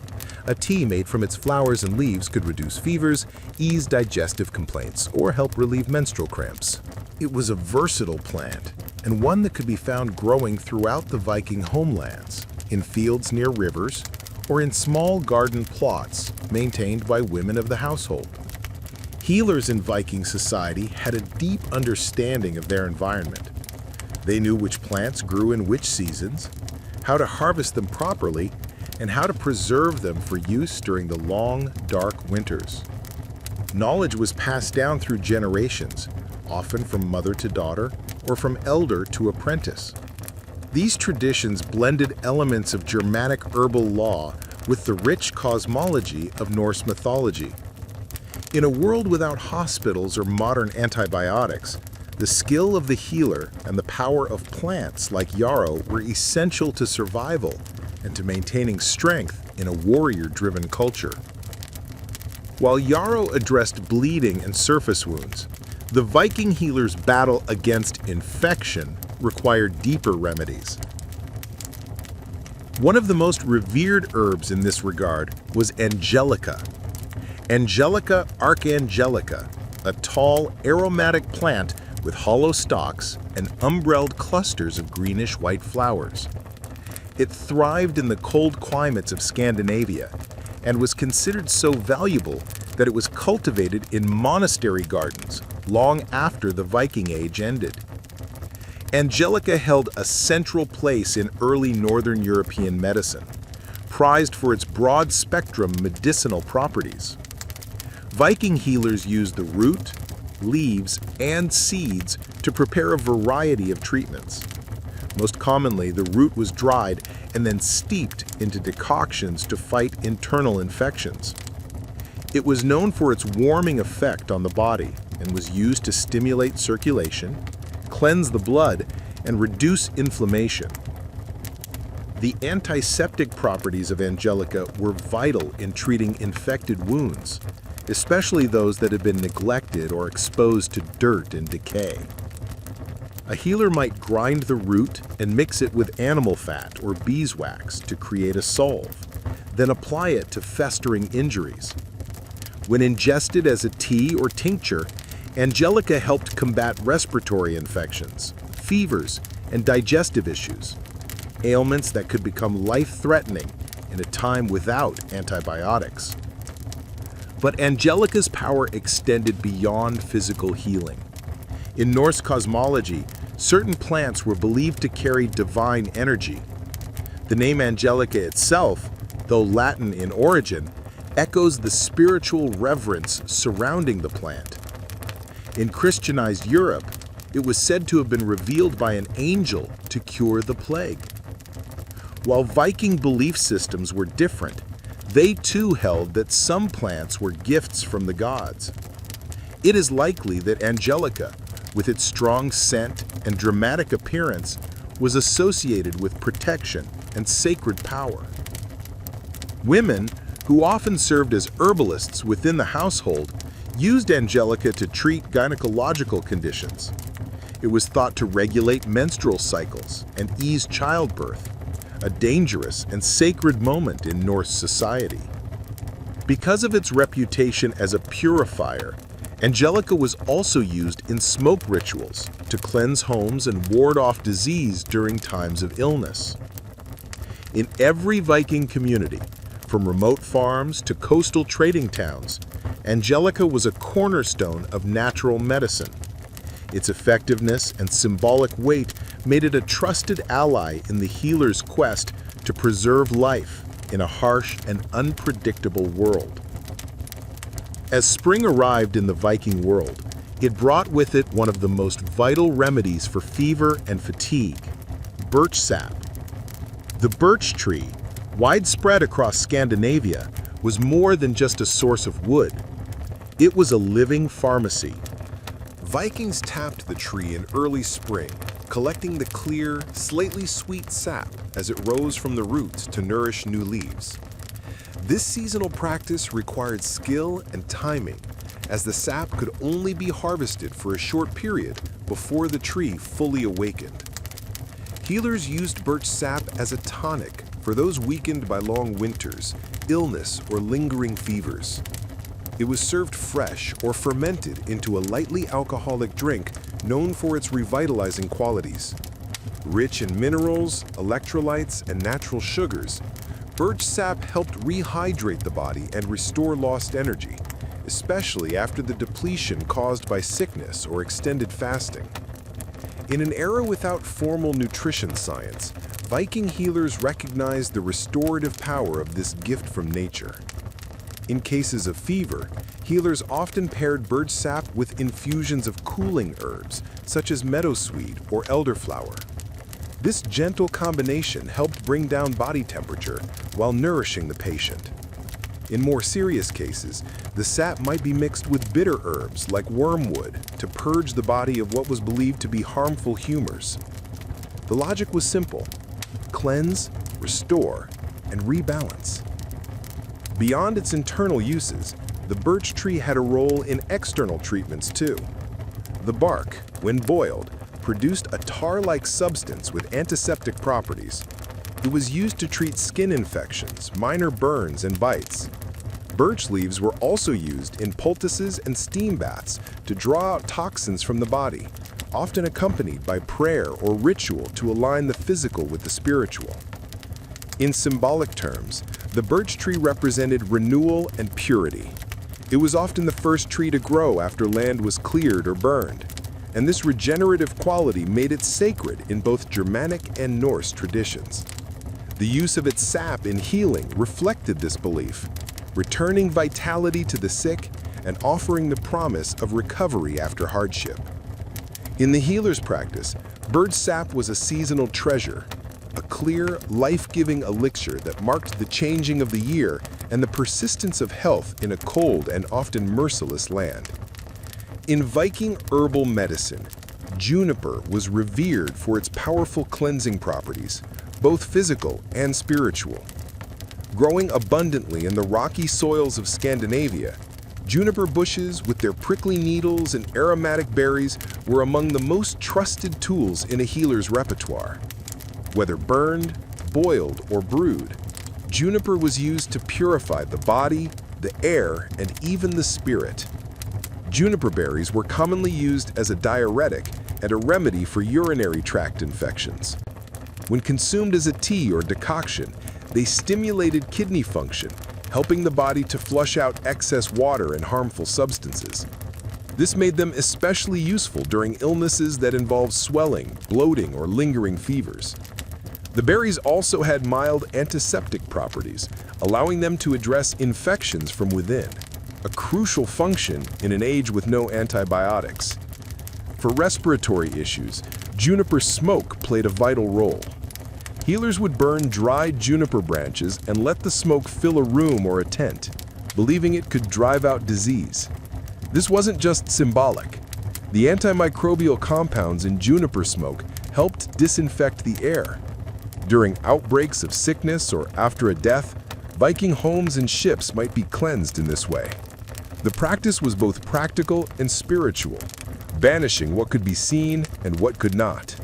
[SPEAKER 2] A tea made from its flowers and leaves could reduce fevers, ease digestive complaints, or help relieve menstrual cramps.
[SPEAKER 4] It was a versatile plant, and one that could be found growing throughout the Viking homelands, in fields near rivers, or in small garden plots maintained by women of the household. Healers in Viking society had a deep understanding of their environment. They knew which plants grew in which seasons, how to harvest them properly, and how to preserve them for use during the long, dark winters. Knowledge was passed down through generations, often from mother to daughter or from elder to apprentice. These traditions blended elements of Germanic herbal law with the rich cosmology of Norse mythology. In a world without hospitals or modern antibiotics, the skill of the healer and the power of plants like yarrow were essential to survival and to maintaining strength in a warrior-driven culture. While yarrow addressed bleeding and surface wounds, the Viking healers' battle against infection required deeper remedies. One of the most revered herbs in this regard was Angelica. Angelica archangelica, a tall, aromatic plant with hollow stalks and umbrelled clusters of greenish-white flowers. It thrived in the cold climates of Scandinavia and was considered so valuable that it was cultivated in monastery gardens long after the Viking Age ended. Angelica held a central place in early Northern European medicine, prized for its broad-spectrum medicinal properties. Viking healers used the root, leaves, and seeds to prepare a variety of treatments. Most commonly, the root was dried and then steeped into decoctions to fight internal infections. It was known for its warming effect on the body and was used to stimulate circulation, cleanse the blood, and reduce inflammation. The antiseptic properties of Angelica were vital in treating infected wounds, especially those that had been neglected or exposed to dirt and decay. A healer might grind the root and mix it with animal fat or beeswax to create a salve, then apply it to festering injuries. When ingested as a tea or tincture, Angelica helped combat respiratory infections, fevers, and digestive issues, ailments that could become life-threatening in a time without antibiotics. But Angelica's power extended beyond physical healing. In Norse cosmology, certain plants were believed to carry divine energy. The name Angelica itself, though Latin in origin, echoes the spiritual reverence surrounding the plant. In Christianized Europe,
[SPEAKER 1] It was said to have been revealed by an angel to cure the plague. While Viking belief systems were different, they too held that some plants were gifts from the gods. It is likely that Angelica, with its strong scent and dramatic appearance, was associated with protection and sacred power. Women, who often served as herbalists within the household, used Angelica to treat gynecological conditions. It was thought to regulate menstrual cycles and ease childbirth, a dangerous and sacred moment in Norse society. Because of its reputation as a purifier, Angelica was also used in smoke rituals to cleanse homes and ward off disease during times of illness. In every Viking community, from remote farms to coastal trading towns, Angelica was a cornerstone of natural medicine. Its effectiveness and symbolic weight made it a trusted ally in the healer's quest to preserve life in a harsh and unpredictable world. As spring arrived in the Viking world, it brought with it one of the most vital remedies for fever and fatigue: birch sap. The birch tree, widespread across Scandinavia, was more than just a source of wood. It was a living pharmacy.
[SPEAKER 5] Vikings tapped the tree in early spring, collecting the clear, slightly sweet sap as it rose from the roots to nourish new leaves. This seasonal practice required skill and timing, as the sap could only be harvested for a short period before the tree fully awakened. Healers used birch sap as a tonic for those weakened by long winters, illness, or lingering fevers. It was served fresh or fermented into a lightly alcoholic drink known for its revitalizing qualities. Rich in minerals, electrolytes, and natural sugars, birch sap helped rehydrate the body and restore lost energy, especially after the depletion caused by sickness or extended fasting. In an era without formal nutrition science, Viking healers recognized the restorative power of this gift from nature. In cases of fever, healers often paired birch sap with infusions of cooling herbs, such as meadowsweet or elderflower. This gentle combination helped bring down body temperature while nourishing the patient. In more serious cases, the sap might be mixed with bitter herbs like wormwood to purge the body of what was believed to be harmful humors. The logic was simple: cleanse, restore, and rebalance. Beyond its internal uses, the birch tree had a role in external treatments too. The bark, when boiled, produced a tar-like substance with antiseptic properties. It was used to treat skin infections, minor burns, and bites. Birch leaves were also used in poultices and steam baths to draw out toxins from the body, often accompanied by prayer or ritual to align the physical with the spiritual. In symbolic terms, the birch tree represented renewal and purity. It was often the first tree to grow after land was cleared or burned, and this regenerative quality made it sacred in both Germanic and Norse traditions. The use of its sap in healing reflected this belief, returning vitality to the sick and offering the promise of recovery after hardship. In the healer's practice, birch sap was a seasonal treasure, a clear, life-giving elixir that marked the changing of the year and the persistence of health in a cold and often merciless land. In Viking herbal medicine, juniper was revered for its powerful cleansing properties, both physical and spiritual. Growing abundantly in the rocky soils of Scandinavia, juniper bushes with their prickly needles and aromatic berries were among the most trusted tools in a healer's repertoire. Whether burned, boiled, or brewed, juniper was used to purify the body, the air, and even the spirit. Juniper berries were commonly used as a diuretic and a remedy for urinary tract infections. When consumed as a tea or decoction, they stimulated kidney function, helping the body to flush out excess water and harmful substances. This made them especially useful during illnesses that involve swelling, bloating, or lingering fevers. The berries also had mild antiseptic properties, allowing them to address infections from within, a crucial function in an age with no antibiotics.
[SPEAKER 1] For respiratory issues, juniper smoke played a vital role. Healers would burn dried juniper branches and let the smoke fill a room or a tent, believing it could drive out disease. This wasn't just symbolic. The antimicrobial compounds in juniper smoke helped disinfect the air. During outbreaks of sickness or after a death, Viking homes and ships might be cleansed in this way. The practice was both practical and spiritual, banishing what could be seen and what could not.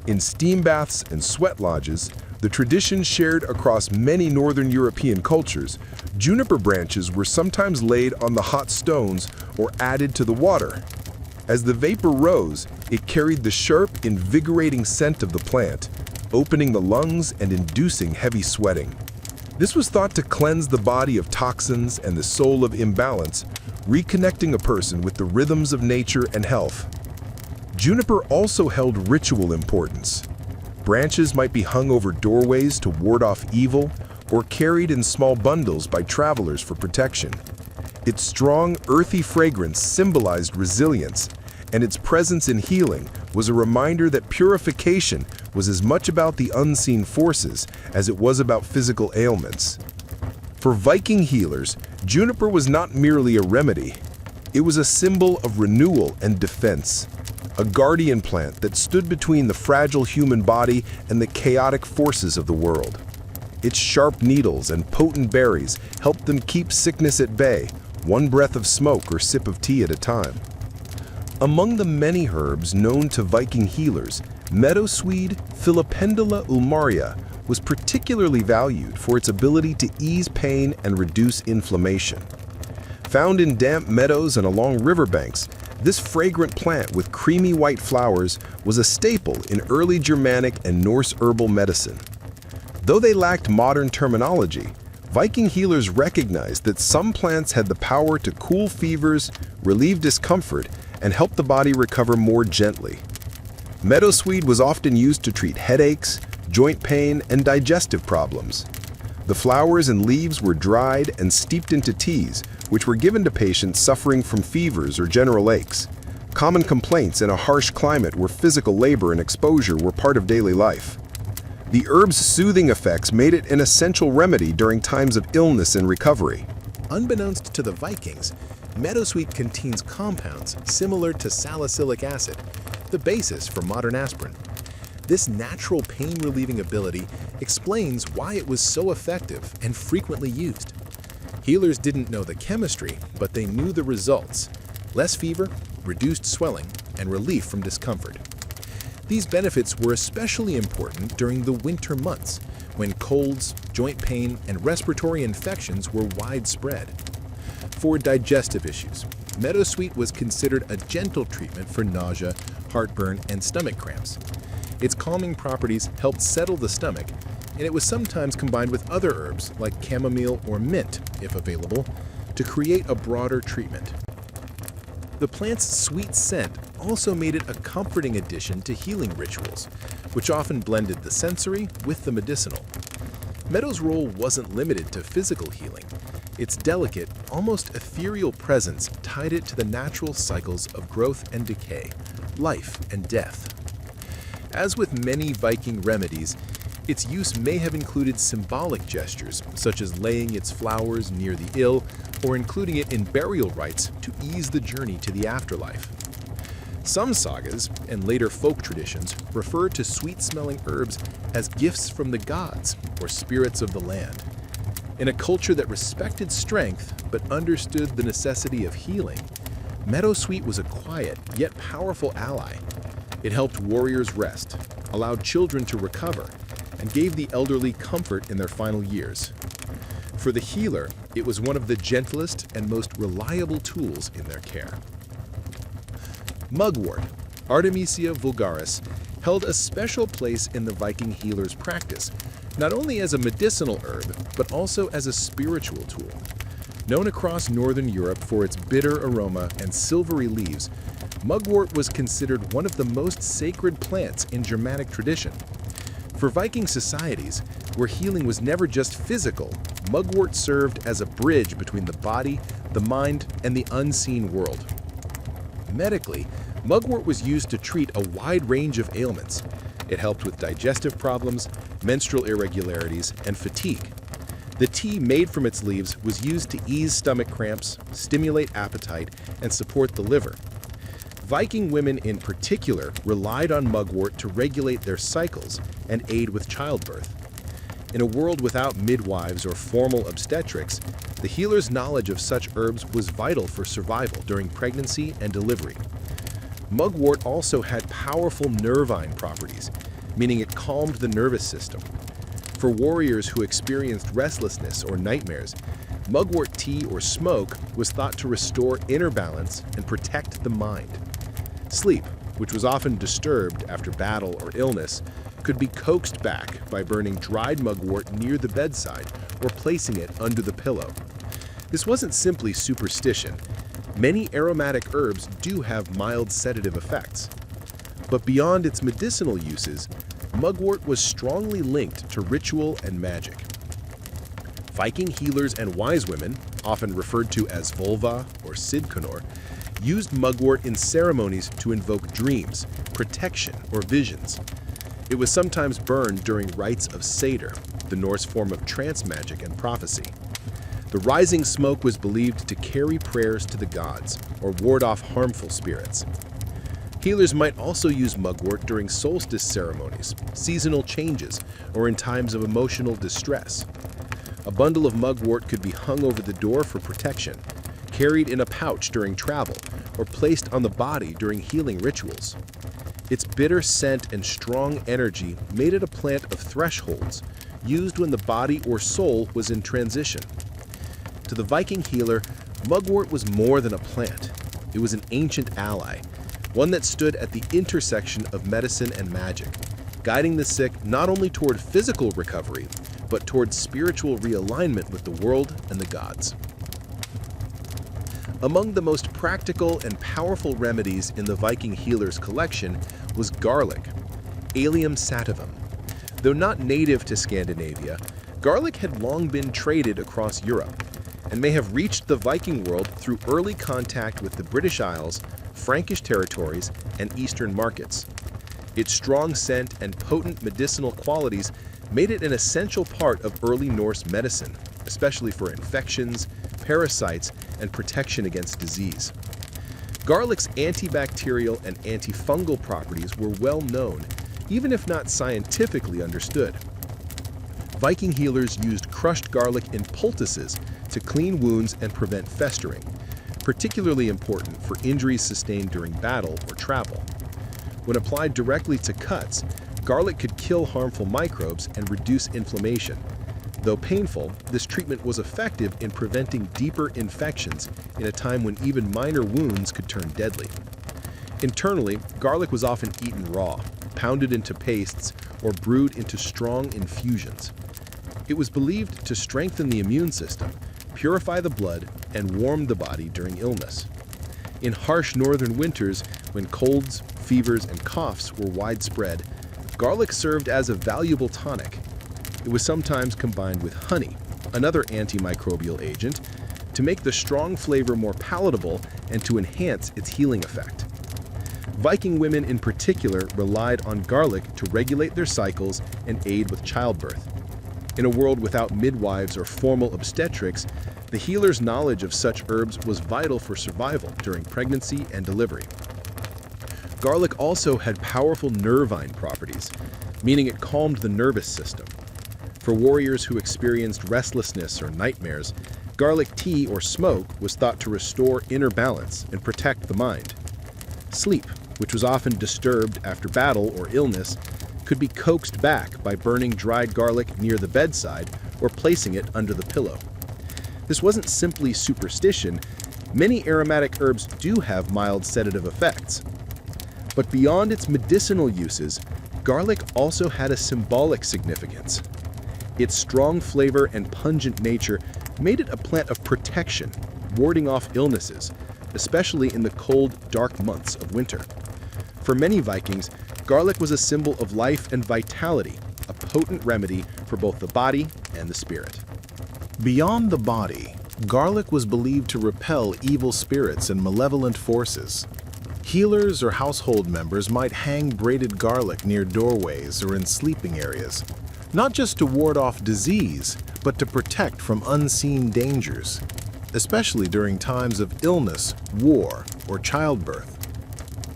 [SPEAKER 1] In steam baths and sweat lodges, the tradition shared across many Northern European cultures, juniper branches were sometimes laid on the hot stones or added to the water. As the vapor rose, it carried the sharp, invigorating scent of the plant, opening the lungs and inducing heavy sweating. This was thought to cleanse the body of toxins and the soul of imbalance, reconnecting a person with the rhythms of nature and health. Juniper also held ritual importance. Branches might be hung over doorways to ward off evil or carried in small bundles by travelers for protection. Its strong, earthy fragrance symbolized resilience, and its presence in healing was a reminder that purification was as much about the unseen forces as it was about physical ailments. For Viking healers, juniper was not merely a remedy. It was a symbol of renewal and defense, a guardian plant that stood between the fragile human body and the chaotic forces of the world. Its sharp needles and potent berries helped them keep sickness at bay, one breath of smoke or sip of tea at a time. Among the many herbs known to Viking healers, meadowsweet Filipendula ulmaria was particularly valued for its ability to ease pain and reduce inflammation. Found in damp meadows and along riverbanks, this fragrant plant with creamy white flowers was a staple in early Germanic and Norse herbal medicine. Though they lacked modern terminology, Viking healers recognized that some plants had the power to cool fevers, relieve discomfort, and help the body recover more gently. Meadowsweet was often used to treat headaches, joint pain, and digestive problems. The flowers and leaves were dried and steeped into teas, which were given to patients suffering from fevers or general aches. Common complaints in a harsh climate where physical labor and exposure were part of daily life. The herb's soothing effects made it an essential remedy during times of illness and recovery.
[SPEAKER 2] Unbeknownst to the Vikings, meadowsweet contains compounds similar to salicylic acid, the basis for modern aspirin. This natural pain-relieving ability explains why it was so effective and frequently used. Healers didn't know the chemistry, but they knew the results: less fever, reduced swelling, and relief from discomfort. These benefits were especially important during the winter months, when colds, joint pain, and respiratory infections were widespread. For digestive issues, meadowsweet was considered a gentle treatment for nausea, heartburn, and stomach cramps. Its calming properties helped settle the stomach, and it was sometimes combined with other herbs like chamomile or mint, if available, to create a broader treatment. The plant's sweet scent also made it a comforting addition to healing rituals, which often blended the sensory with the medicinal. Meadow's role wasn't limited to physical healing. Its delicate, almost ethereal presence tied it to the natural cycles of growth and decay, life and death. As with many Viking remedies, its use may have included symbolic gestures, such as laying its flowers near the ill or including it in burial rites to ease the journey to the afterlife. Some sagas and later folk traditions refer to sweet-smelling herbs as gifts from the gods or spirits of the land. In a culture that respected strength but understood the necessity of healing, meadowsweet was a quiet yet powerful ally. It helped warriors rest, allowed children to recover, and gave the elderly comfort in their final years. For the healer, it was one of the gentlest and most reliable tools in their care. Mugwort, Artemisia vulgaris, held a special place in the Viking healer's practice, not only as a medicinal herb, but also as a spiritual tool. Known across Northern Europe for its bitter aroma and silvery leaves, mugwort was considered one of the most sacred plants in Germanic tradition. For Viking societies, where healing was never just physical, mugwort served as a bridge between the body, the mind, and the unseen world. Medically,
[SPEAKER 1] Mugwort was used to treat a wide range of ailments. It helped with digestive problems, menstrual irregularities, and fatigue. The tea made from its leaves was used to ease stomach cramps, stimulate appetite, and support the liver. Viking women in particular relied on mugwort to regulate their cycles and aid with childbirth. In a world without midwives or formal obstetrics, the healer's knowledge of such herbs was vital for survival during pregnancy and delivery. Mugwort also had powerful nervine properties, meaning it calmed the nervous system. For warriors who experienced restlessness or nightmares, mugwort tea or smoke was thought to restore inner balance and protect the mind. Sleep, which was often disturbed after battle or illness, could be coaxed back by burning dried mugwort near the bedside or placing it under the pillow. This wasn't simply superstition. Many aromatic herbs do have mild sedative effects. But beyond its medicinal uses, mugwort was strongly linked to ritual and magic. Viking healers and wise women, often referred to as Volva or Sidkonor, used mugwort in ceremonies to invoke dreams, protection, or visions. It was sometimes burned during rites of Seder, the Norse form of trance magic and prophecy. The rising smoke was believed to carry prayers to the gods or ward off harmful spirits. Healers might also use mugwort during solstice ceremonies, seasonal changes, or in times of emotional distress. A bundle of mugwort could be hung over the door for protection, carried in a pouch during travel, or placed on the body during healing rituals. Its bitter scent and strong energy made it a plant of thresholds, used when the body or soul was in transition. To the Viking healer, mugwort was more than a plant. It was an ancient ally, one that stood at the intersection of medicine and magic, guiding the sick not only toward physical recovery, but toward spiritual realignment with the world and the gods. Among the most practical and powerful remedies in the Viking healer's collection was garlic, Allium sativum. Though not native to Scandinavia, garlic had long been traded across Europe and may have reached the Viking world through early contact with the British Isles, Frankish territories, and Eastern markets. Its strong scent and potent medicinal qualities made it an essential part of early Norse medicine, especially for infections, parasites, and protection against disease. Garlic's antibacterial and antifungal properties were well known, even if not scientifically understood. Viking healers used crushed garlic in poultices to clean wounds and prevent festering, particularly important for injuries sustained during battle or travel. When applied directly to cuts, garlic could kill harmful microbes and reduce inflammation. Though painful, this treatment was effective in preventing deeper infections in a time when even minor wounds could turn deadly. Internally, garlic was often eaten raw, pounded into pastes, or brewed into strong infusions. It was believed to strengthen the immune system, purify the blood, and warm the body during illness. In harsh northern winters, when colds, fevers, and coughs were widespread, garlic served as a valuable tonic. It was sometimes combined with honey, another antimicrobial agent, to make the strong flavor more palatable and to enhance its healing effect. Viking women in particular relied on garlic to regulate their cycles and aid with childbirth. In a world without midwives or formal obstetrics, the healer's knowledge of such herbs was vital for survival during pregnancy and delivery. Garlic also had powerful nervine properties, meaning it calmed the nervous system. For warriors who experienced restlessness or nightmares, garlic tea or smoke was thought to restore inner balance and protect the mind. Sleep, which was often disturbed after battle or illness, could be coaxed back by burning dried garlic near the bedside or placing it under the pillow. This wasn't simply superstition. Many aromatic herbs do have mild sedative effects. But beyond its medicinal uses, garlic also had a symbolic significance. Its strong flavor and pungent nature made it a plant of protection, warding off illnesses, especially in the cold, dark months of winter. For many Vikings, garlic was a symbol of life and vitality, a potent remedy for both the body and the spirit.
[SPEAKER 4] Beyond the body, garlic was believed to repel evil spirits and malevolent forces. Healers or household members might hang braided garlic near doorways or in sleeping areas, not just to ward off disease, but to protect from unseen dangers, especially during times of illness, war, or childbirth.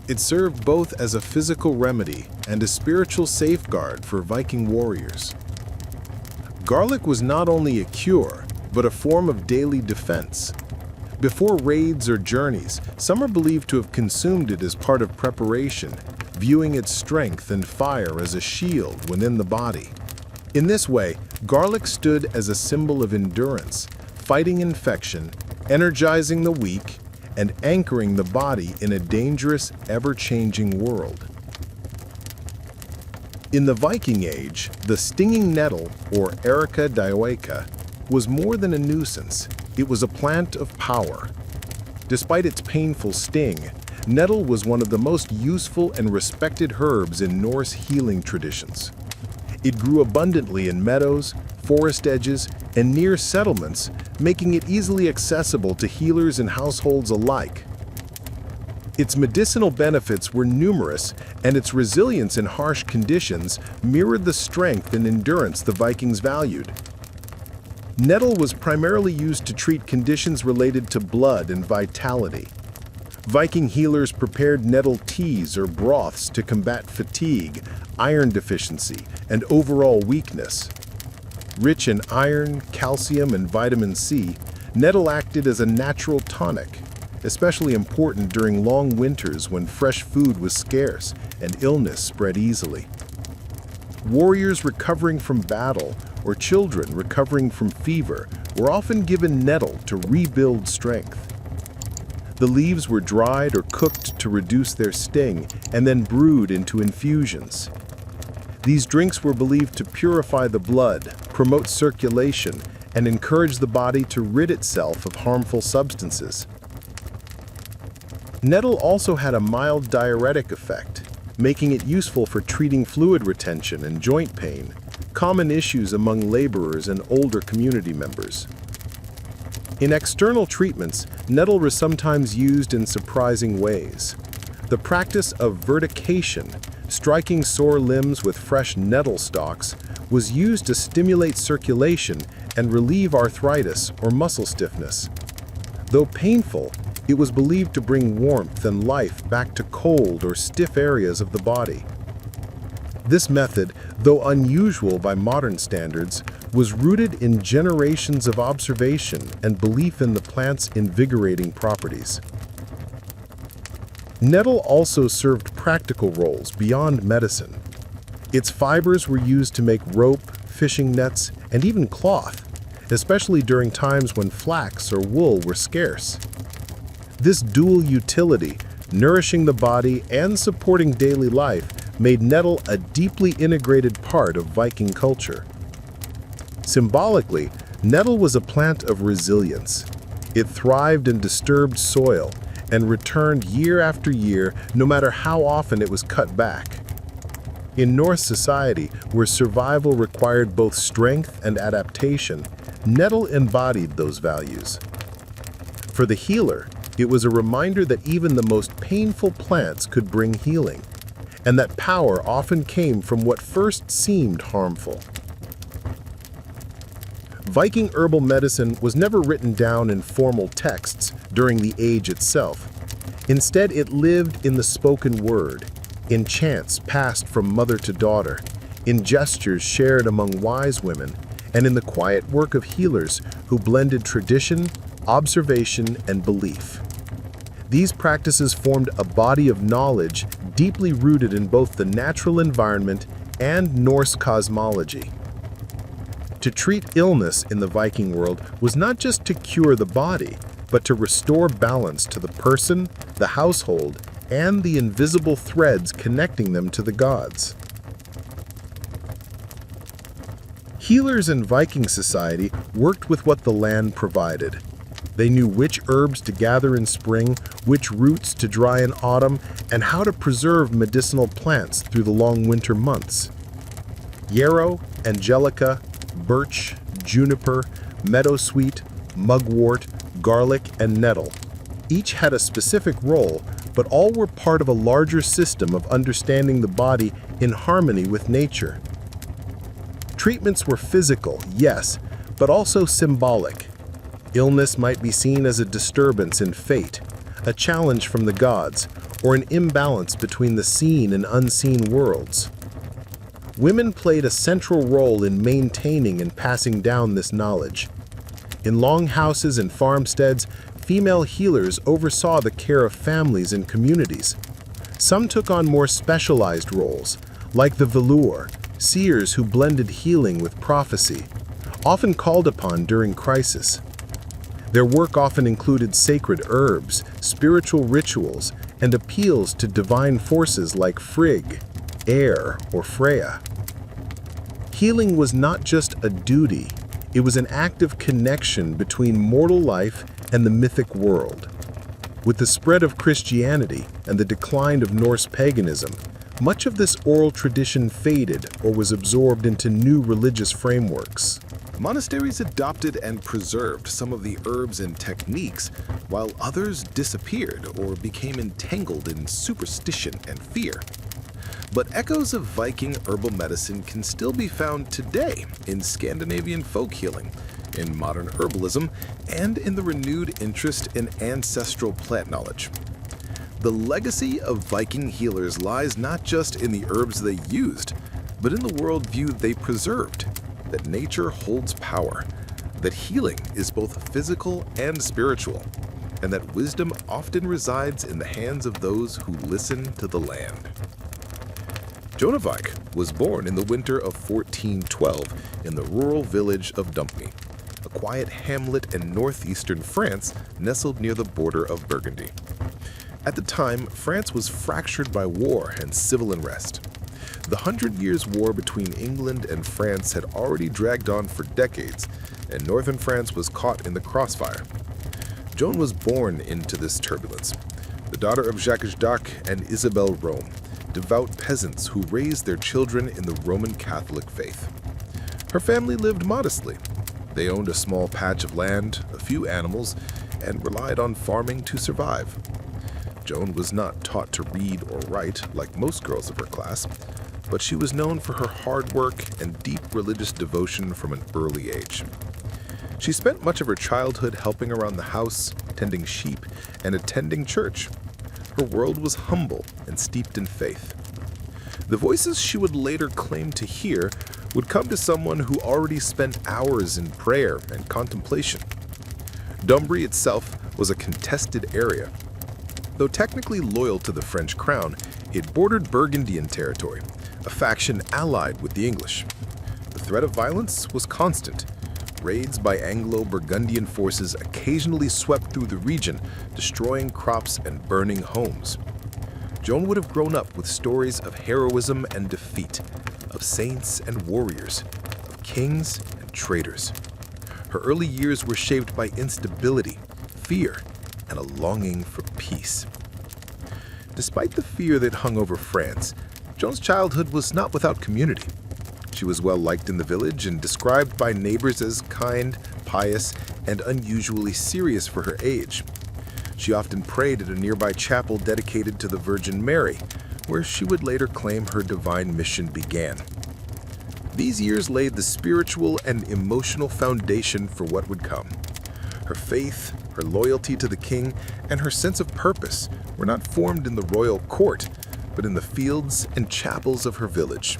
[SPEAKER 4] It served both as a physical remedy and a spiritual safeguard for Viking warriors. Garlic was not only a cure, but a form of daily defense. Before raids or journeys, some are believed to have consumed it as part of preparation, viewing its strength and fire as a shield within the body. In this way, garlic stood as a symbol of endurance, fighting infection, energizing the weak, and anchoring the body in a dangerous, ever-changing world. In the Viking Age, the stinging nettle, or Erica dioica, was more than a nuisance. It was a plant of power. Despite its painful sting, nettle was one of the most useful and respected herbs in Norse healing traditions. It grew abundantly in meadows, forest edges, and near settlements, making it easily accessible to healers and households alike. Its medicinal benefits were numerous, and its resilience in harsh conditions mirrored the strength and endurance the Vikings valued. Nettle was primarily used to treat conditions related to blood and vitality. Viking healers prepared nettle teas or broths to combat fatigue, iron deficiency, and overall weakness. Rich in iron, calcium, and vitamin C, nettle acted as a natural tonic, especially important during long winters when fresh food was scarce and illness spread easily. Warriors recovering from battle or children recovering from fever were often given nettle to rebuild strength. The leaves were dried or cooked to reduce their sting and then brewed into infusions. These drinks were believed to purify the blood, promote circulation, and encourage the body to rid itself of harmful substances. Nettle also had a mild diuretic effect, making it useful for treating fluid retention and joint pain, common issues among laborers and older community members. In external treatments, nettle was sometimes used in surprising ways. The practice of vertication, striking sore limbs with fresh nettle stalks, was used to stimulate circulation and relieve arthritis or muscle stiffness. Though painful, it was believed to bring warmth and life back to cold or stiff areas of the body. This method, though unusual by modern standards, was rooted in generations of observation and belief in the plant's invigorating properties. Nettle also served practical roles beyond medicine. Its fibers were used to make rope, fishing nets, and even cloth, especially during times when flax or wool were scarce. This dual utility, nourishing the body and supporting daily life, made nettle a deeply integrated part of Viking culture. Symbolically, nettle was a plant of resilience. It thrived in disturbed soil and returned year after year, no matter how often it was cut back. In Norse society, where survival required both strength and adaptation, nettle embodied those values. For the healer, it was a reminder that even the most painful plants could bring healing, and that power often came from what first seemed harmful. Viking herbal medicine was never written down in formal texts during the age itself. Instead, it lived in the spoken word, in chants passed from mother to daughter, in gestures shared among wise women, and in the quiet work of healers who blended tradition, observation, and belief. These practices formed a body of knowledge deeply rooted in both the natural environment and Norse cosmology. To treat illness in the Viking world was not just to cure the body, but to restore balance to the person, the household, and the invisible threads connecting them to the gods. Healers in Viking society worked with what the land provided. They knew which herbs to gather in spring, which roots to dry in autumn, and how to preserve medicinal plants through the long winter months. Yarrow, angelica, birch, juniper, meadowsweet, mugwort, garlic, and nettle.
[SPEAKER 1] Each had a specific role, but all were part of a larger system of understanding the body in harmony with nature. Treatments were physical, yes, but also symbolic. Illness might be seen as a disturbance in fate, a challenge from the gods, or an imbalance between the seen and unseen worlds. Women played a central role in maintaining and passing down this knowledge. In longhouses and farmsteads, female healers oversaw the care of families and communities. Some took on more specialized roles, like the velour, seers who blended healing with prophecy, often called upon during crisis. Their work often included sacred herbs, spiritual rituals, and appeals to divine forces like Frigg, air, or Freya. Healing was not just a duty, it was an active connection between mortal life and the mythic world. With the spread of Christianity and the decline of Norse paganism, much of this oral tradition faded or was absorbed into new religious frameworks.
[SPEAKER 3] Monasteries adopted and preserved some of the herbs and techniques, while others disappeared or became entangled in superstition and fear. But echoes of Viking herbal medicine can still be found today in Scandinavian folk healing, in modern herbalism, and in the renewed interest in ancestral plant knowledge. The legacy of Viking healers lies not just in the herbs they used, but in the worldview they preserved, that nature holds power, that healing is both physical and spiritual, and that wisdom often resides in the hands of those who listen to the land. Joan of Arc was born in the winter of 1412 in the rural village of Dumpney, a quiet hamlet in northeastern France nestled near the border of Burgundy. At the time, France was fractured by war and civil unrest. The 100 Years' War between England and France had already dragged on for decades, and northern France was caught in the crossfire. Joan was born into this turbulence, the daughter of Jacques d'Arc and Isabelle Rome, devout peasants who raised their children in the Roman Catholic faith. Her family lived modestly. They owned a small patch of land, a few animals, and relied on farming to survive. Joan was not taught to read or write like most girls of her class, but she was known for her hard work and deep religious devotion from an early age. She spent much of her childhood helping around the house, tending sheep, and attending church. Her world was humble and steeped in faith. The voices she would later claim to hear would come to someone who already spent hours in prayer and contemplation. Dumbry itself was a contested area. Though technically loyal to the French crown, it bordered Burgundian territory, a faction allied with the English. The threat of violence was constant. Raids by Anglo-Burgundian forces occasionally swept through the region, destroying crops and burning homes. Joan would have grown up with stories of heroism and defeat, of saints and warriors, of kings and traitors. Her early years were shaped by instability, fear, and a longing for peace. Despite the fear that hung over France, Joan's childhood was not without community. She was well liked in the village and described by neighbors as kind, pious, and unusually serious for her age. She often prayed at a nearby chapel dedicated to the Virgin Mary, where she would later claim her divine mission began. These years laid the spiritual and emotional foundation for what would come. Her faith, her loyalty to the king, and her sense of purpose were not formed in the royal court, but in the fields and chapels of her village.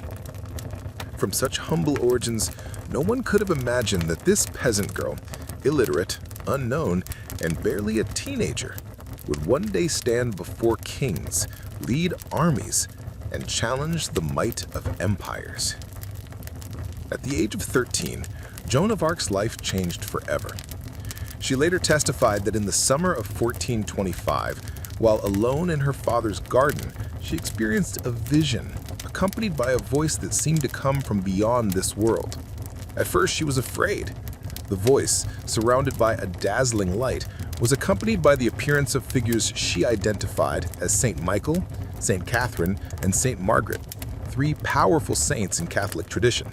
[SPEAKER 3] From such humble origins, no one could have imagined that this peasant girl, illiterate, unknown, and barely a teenager, would one day stand before kings, lead armies, and challenge the might of empires. At the age of 13, Joan of Arc's life changed forever. She later testified that in the summer of 1425, while alone in her father's garden, she experienced a vision, accompanied by a voice that seemed to come from beyond this world. At first, she was afraid. The voice, surrounded by a dazzling light, was accompanied by the appearance of figures she identified as Saint Michael, Saint Catherine, and Saint Margaret, three powerful saints in Catholic tradition.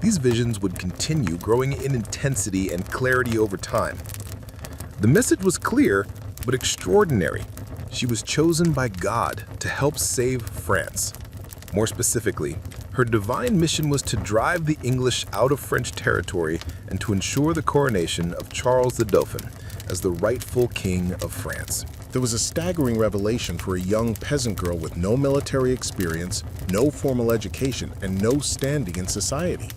[SPEAKER 3] These visions would continue, growing in intensity and clarity over time. The message was clear:
[SPEAKER 4] but extraordinary. She was chosen by God to help save France. More specifically, her divine mission was to drive the English out of French territory and to ensure the coronation of Charles the Dauphin as the rightful king of France.
[SPEAKER 3] There was a staggering revelation for a young peasant girl with no military experience, no formal education, and no standing in society.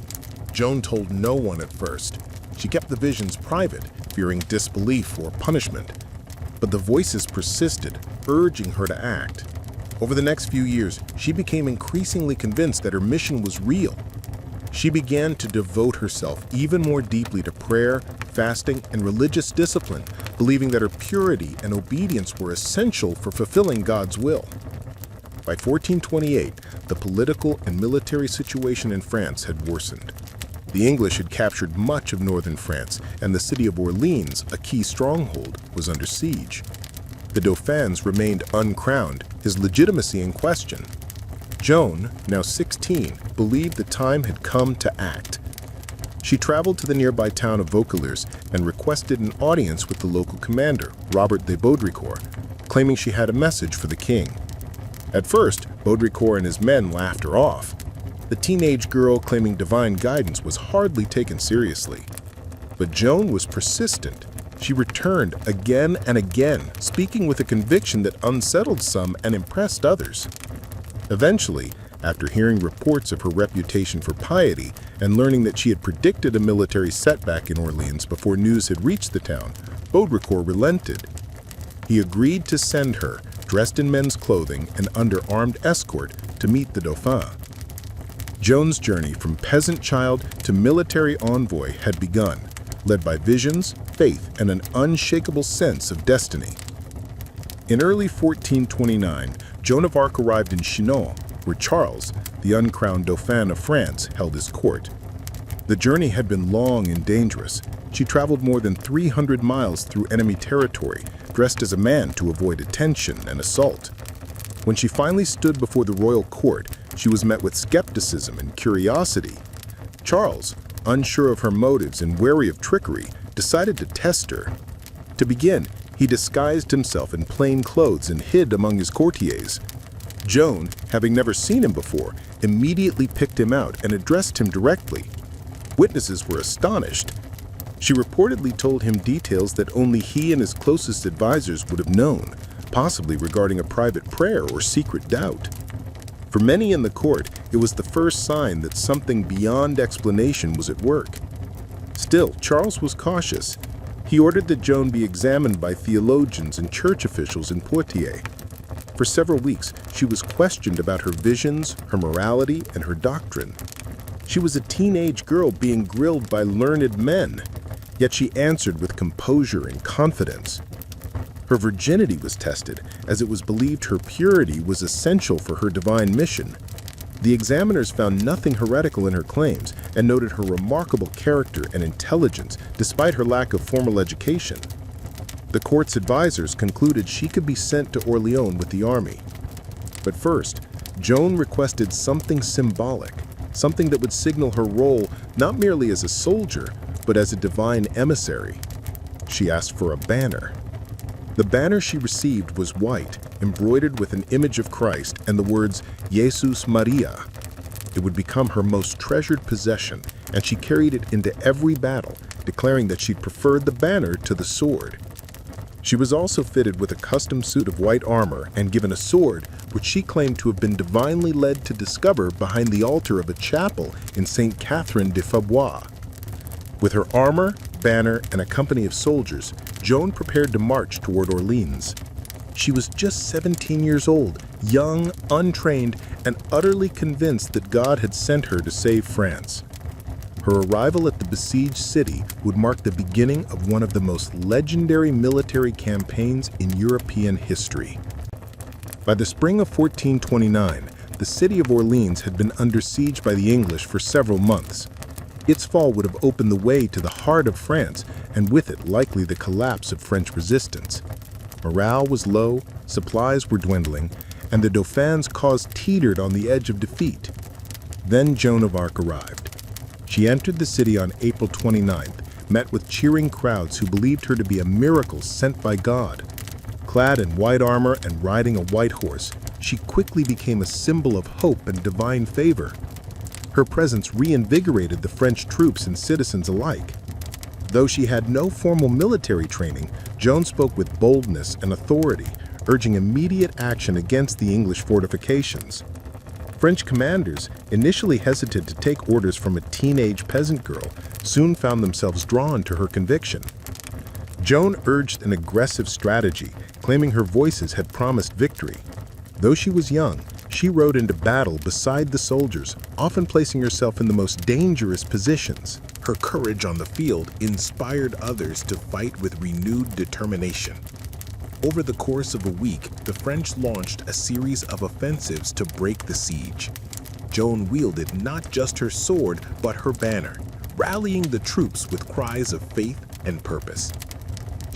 [SPEAKER 3] Joan told no one at first. She kept the visions private, fearing disbelief or punishment. But the voices persisted, urging her to act. Over the next few years, she became increasingly convinced that her mission was real. She began to devote herself even more deeply to prayer, fasting, and religious discipline, believing that her purity and obedience were essential for fulfilling God's will. By 1428, the political and military situation in France had worsened. The English had captured much of northern France, and the city of Orleans, a key stronghold, was under siege. The Dauphins remained uncrowned, his legitimacy in question. Joan, now 16, believed the time had come to act. She traveled to the nearby town of Vaucouleurs and requested an audience with the local commander, Robert de Baudricourt, claiming she had a message for the king. At first, Baudricourt and his men laughed her off. The teenage girl claiming divine guidance was hardly taken seriously. But Joan was persistent. She returned again and again, speaking with a conviction that unsettled some and impressed others. Eventually, after hearing reports of her reputation for piety and learning that she had predicted a military setback in Orleans before news had reached the town, Baudricourt relented. He agreed to send her, dressed in men's clothing and under armed escort, to meet the Dauphin. Joan's journey from peasant child to military envoy had begun, led by visions, faith, and an unshakable sense of destiny. In early 1429, Joan of Arc arrived in Chinon, where Charles, the uncrowned Dauphin of France, held his court. The journey had been long and dangerous. She traveled more than 300 miles through enemy territory, dressed as a man to avoid attention and assault. When she finally stood before the royal court, she was met with skepticism and curiosity. Charles, unsure of her motives and wary of trickery, decided to test her. To begin, he disguised himself in plain clothes and hid among his courtiers. Joan, having never seen him before, immediately picked him out and addressed him directly. Witnesses were astonished. She reportedly told him details that only he and his closest advisors would have known, possibly regarding a private prayer or secret doubt. For many in the court, it was the first sign that something beyond explanation was at work. Still, Charles was cautious. He ordered that Joan be examined by theologians and church officials in Poitiers. For several weeks, she was questioned about her visions, her morality, and her doctrine. She was a teenage girl being grilled by learned men, yet she answered with composure and confidence. Her virginity was tested, as it was believed her purity was essential for her divine mission. The examiners found nothing heretical in her claims and noted her remarkable character and intelligence despite her lack of formal education. The court's advisors concluded she could be sent to Orleans with the army. But first, Joan requested something symbolic, something that would signal her role not merely as a soldier, but as a divine emissary. She asked for a banner. The banner she received was white, embroidered with an image of Christ and the words, Jesus Maria. It would become her most treasured possession, and she carried it into every battle, declaring that she'd preferred the banner to the sword. She was also fitted with a custom suit of white armor and given a sword, which she claimed to have been divinely led to discover behind the altar of a chapel in St. Catherine de Faubois. With her armor, banner, and a company of soldiers, Joan prepared to march toward Orleans. She was just 17 years old, young, untrained, and utterly convinced that God had sent her to save France. Her arrival at the besieged city would mark the beginning of one of the most legendary military campaigns in European history. By the spring of 1429, the city of Orleans had been under siege by the English for several months. Its fall would have opened the way to the heart of France, and with it likely the collapse of French resistance. Morale was low, supplies were dwindling, and the Dauphin's cause teetered on the edge of defeat. Then Joan of Arc arrived. She entered the city on April 29th, met with cheering crowds who believed her to be a miracle sent by God.
[SPEAKER 1] Clad in white armor and riding a white horse, she quickly became a symbol of hope and divine favor. Her presence reinvigorated the French troops and citizens alike. Though she had no formal military training, Joan spoke with boldness and authority, urging immediate action against the English fortifications. French commanders, initially hesitant to take orders from a teenage peasant girl, soon found themselves drawn to her conviction. Joan urged an aggressive strategy, claiming her voices had promised victory. Though she was young, she rode into battle beside the soldiers, often placing herself in the most dangerous positions.
[SPEAKER 4] Her courage on the field inspired others to fight with renewed determination. Over the course of a week, the French launched a series of offensives to break the siege. Joan wielded not just her sword, but her banner, rallying the troops with cries of faith and purpose.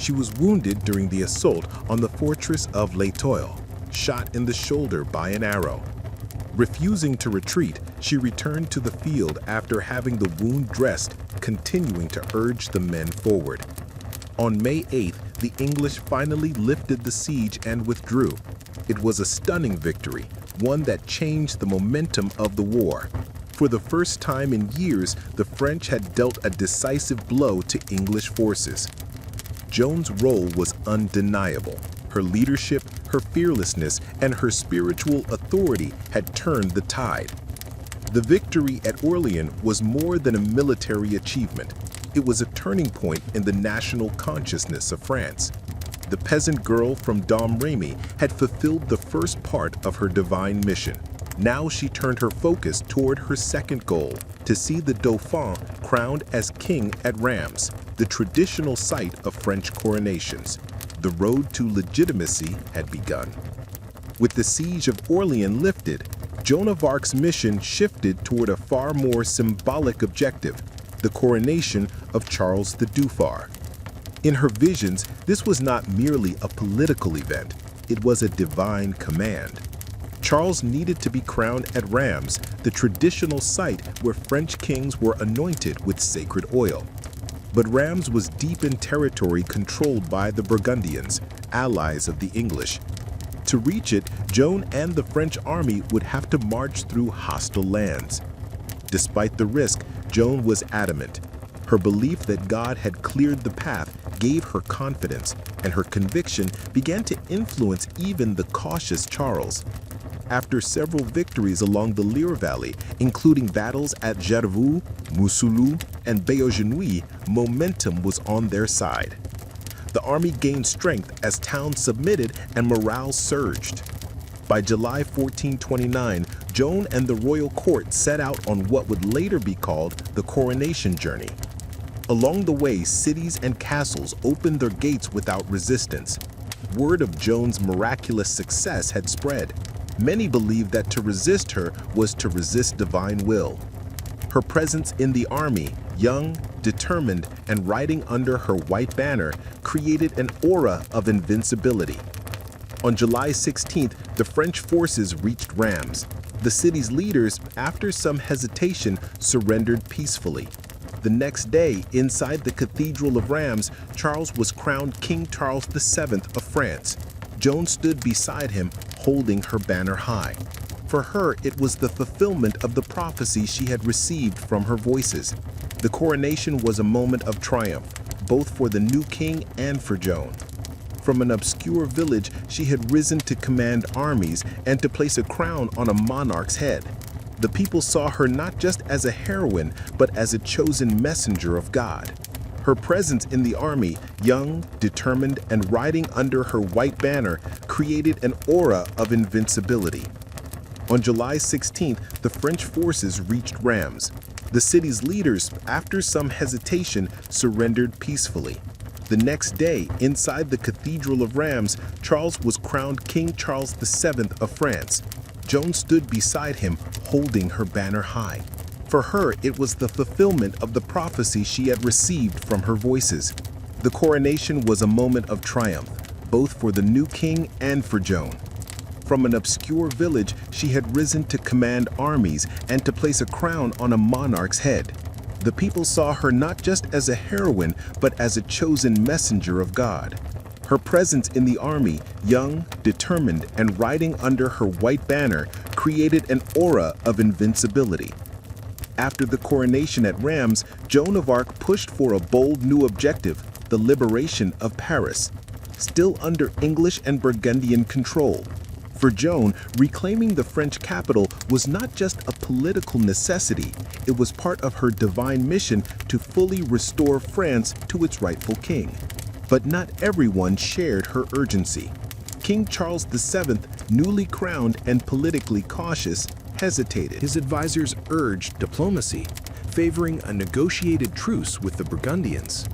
[SPEAKER 4] She was wounded during the assault on the fortress of L'Étoile, shot in the shoulder by an arrow. Refusing to retreat, she returned to the field after having the wound dressed, continuing to urge the men forward. On May 8th, the English finally lifted the siege and withdrew. It was a stunning victory, one that changed the momentum of the war. For the first time in years, the French had dealt a decisive blow to English forces. Joan's role was undeniable. Her leadership, her fearlessness, and her spiritual authority had turned the tide. The victory at Orleans was more than a military achievement. It was a turning point in the national consciousness of France. The peasant girl from Domremy had fulfilled the first part of her divine mission. Now she turned her focus toward her second goal, to see the Dauphin crowned as king at Reims, the traditional site of French coronations. The road to legitimacy had begun. With the siege of Orleans lifted, Joan of Arc's mission shifted toward a far more symbolic objective, the coronation of Charles the Dauphin. In her visions, this was not merely a political event, it was a divine command. Charles needed to be crowned at Reims, the traditional site where French kings were anointed with sacred oil. But Reims was deep in territory controlled by the Burgundians, allies of the English. To reach it, Joan and the French army would have to march through hostile lands. Despite the risk, Joan was adamant. Her belief that God had cleared the path gave her confidence, and her conviction began to influence even the cautious Charles. After several victories along the Lire Valley, including battles at Jervaux, Moussoulou, and Beaugenouis, momentum was on their side. The army gained strength as towns submitted and morale surged. By July 1429, Joan and the royal court set out on what would later be called the coronation journey. Along the way, cities and castles opened their gates without resistance. Word of Joan's miraculous success had spread. Many believed that to resist her was to resist divine will. Her presence in the army, young, determined, and riding under her white banner, created an aura of invincibility. On July 16th, the French forces reached Reims. The city's leaders, after some hesitation, surrendered peacefully. The next day, inside the Cathedral of Reims, Charles was crowned King Charles VII of France. Joan stood beside him, holding her banner high. For her, it was the fulfillment of the prophecy she had received from her voices. The coronation was a moment of triumph, both for the new king and for Joan. From an obscure village, she had risen to command armies and to place a crown on a monarch's head. The people saw her not just as a heroine, but as a chosen messenger of God. Her presence in the army, young, determined, and riding under her white banner, created an aura of invincibility. On July 16th, the French forces reached Reims. The city's leaders, after some hesitation, surrendered peacefully. The next day, inside the Cathedral of Reims, Charles was crowned King Charles VII of France. Joan stood beside him, holding her banner high. For her, it was the fulfillment of the prophecy she had received from her voices. The coronation was a moment of triumph, both for the new king and for Joan. From an obscure village, she had risen to command armies and to place a crown on a monarch's head. The people saw her not just as a heroine, but as a chosen messenger of God.
[SPEAKER 1] Her presence in the army, young, determined, and riding under her white banner, created an aura of invincibility. After the coronation at Reims, Joan of Arc pushed for a bold new objective, the liberation of Paris, still under English and Burgundian control. For Joan, reclaiming the French capital was not just a political necessity, it was part of her divine mission to fully restore France to its rightful king. But not everyone shared her urgency. King Charles VII, newly crowned and politically cautious, hesitated.
[SPEAKER 2] His advisors urged diplomacy, favoring a negotiated truce with the Burgundians.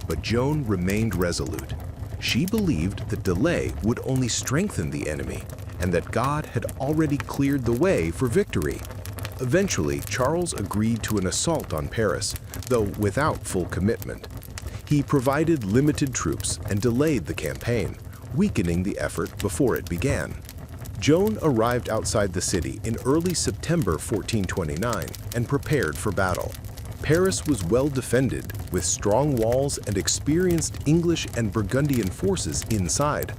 [SPEAKER 2] But Joan remained resolute. She believed that delay would only strengthen the enemy, and that God had already cleared the way for victory. Eventually, Charles agreed to an assault on Paris, though without full commitment. He provided limited troops and delayed the campaign, weakening the effort before it began. Joan arrived outside the city in early September 1429 and prepared for battle. Paris was well defended, with strong walls and experienced English and Burgundian forces inside.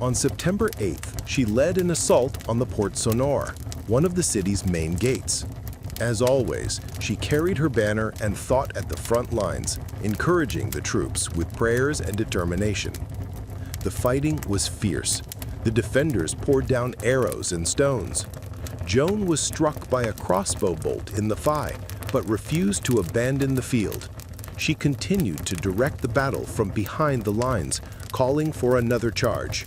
[SPEAKER 2] On September 8th, she led an assault on the Porte Sonore, one of the city's main gates. As always, she carried her banner and fought at the front lines, encouraging the troops with prayers and determination. The fighting was fierce. The defenders poured down arrows and stones. Joan was struck by a crossbow bolt in the thigh, but refused to abandon the field. She continued to direct the battle from behind the lines, calling for another charge.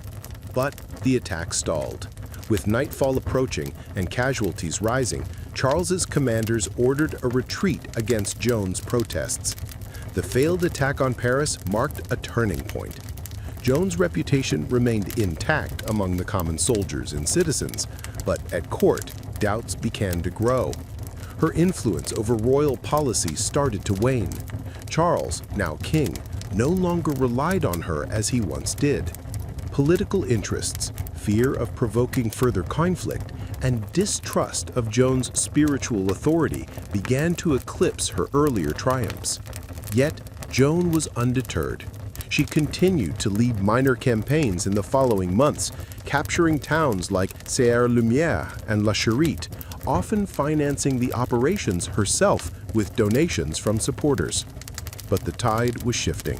[SPEAKER 2] But the attack stalled. With nightfall approaching and casualties rising, Charles's commanders ordered a retreat against Joan's protests. The failed attack on Paris marked a turning point. Joan's reputation remained intact among the common soldiers and citizens, but at court, doubts began to grow. Her influence over royal policy started to wane. Charles, now king, no longer relied on her as he once did. Political interests, fear of provoking further conflict, and distrust of Joan's spiritual authority began to eclipse her earlier triumphs. Yet, Joan was undeterred. She continued to lead minor campaigns in the following months, capturing towns like Serres-Lumière and La Charite, often financing the operations herself with donations from supporters. But the tide was shifting.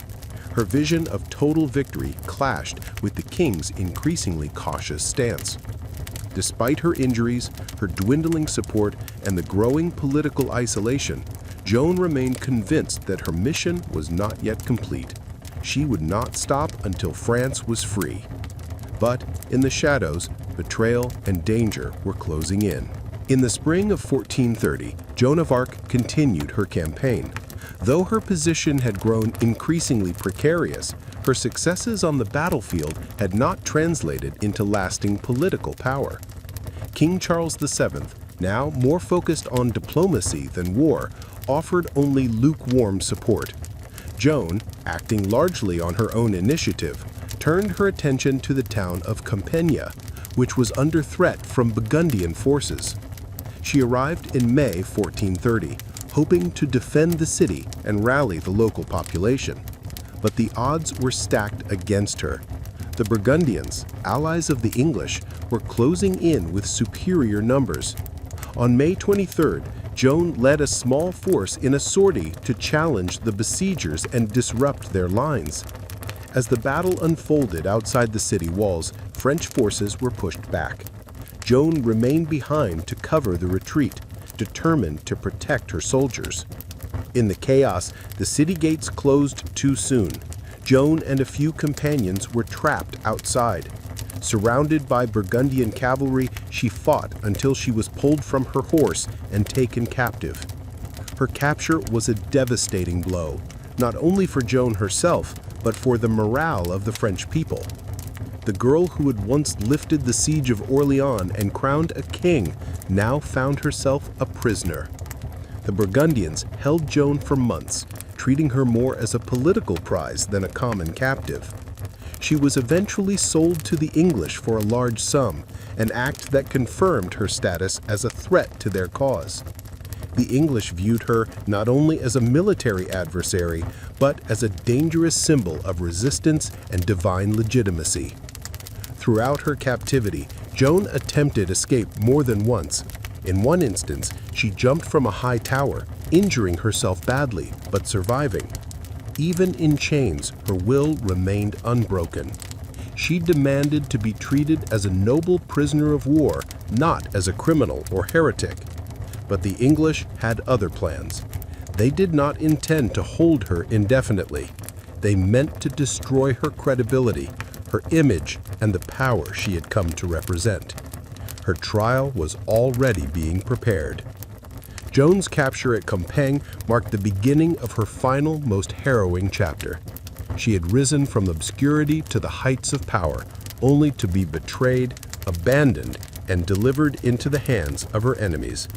[SPEAKER 2] Her vision of total victory clashed with the king's increasingly cautious stance. Despite her injuries, her dwindling support, and the growing political isolation, Joan remained convinced that her mission was not yet complete. She would not stop until France was free. But in the shadows, betrayal and danger were closing in. In the spring of 1430, Joan of Arc continued her campaign. Though her position had grown increasingly precarious, her successes on the battlefield had not translated into lasting political power. King Charles VII, now more focused on diplomacy than war, offered only lukewarm support. Joan, acting largely on her own initiative, turned her attention to the town of Compiègne, which was under threat from Burgundian forces. She arrived in May 1430, hoping to defend the city and rally the local population. But the odds were stacked against her. The Burgundians, allies of the English, were closing in with superior numbers. On May 23rd, Joan led a small force in a sortie to challenge the besiegers and disrupt their lines. As the battle unfolded outside the city walls, French forces were pushed back. Joan remained behind to cover the retreat, determined to protect her soldiers. In the chaos, the city gates closed too soon. Joan and a few companions were trapped outside. Surrounded by Burgundian cavalry, she fought until she was pulled from her horse and taken captive. Her capture was a devastating blow, not only for Joan herself, but for the morale of the French people. The girl who had once lifted the siege of Orleans and crowned a king now found herself a prisoner. The Burgundians held Joan for months, treating her more as a political prize than a common captive. She was eventually sold to the English for a large sum, an act that confirmed her status as a threat to their cause.
[SPEAKER 1] The English viewed her not only as a military adversary, but as a dangerous symbol of resistance and divine legitimacy. Throughout her captivity, Joan attempted escape more than once. In one instance, she jumped from a high tower, injuring herself badly, but surviving. Even in chains, her will remained unbroken. She demanded to be treated as a noble prisoner of war, not as a criminal or heretic. But the English had other plans. They did not intend to hold her indefinitely. They meant to destroy her credibility, her image, and the power she had come to represent. Her trial was already being prepared. Joan's capture at Compiègne marked the beginning of her final, most harrowing chapter. She had risen from obscurity to the heights of power, only to be betrayed, abandoned, and delivered into the hands of her enemies.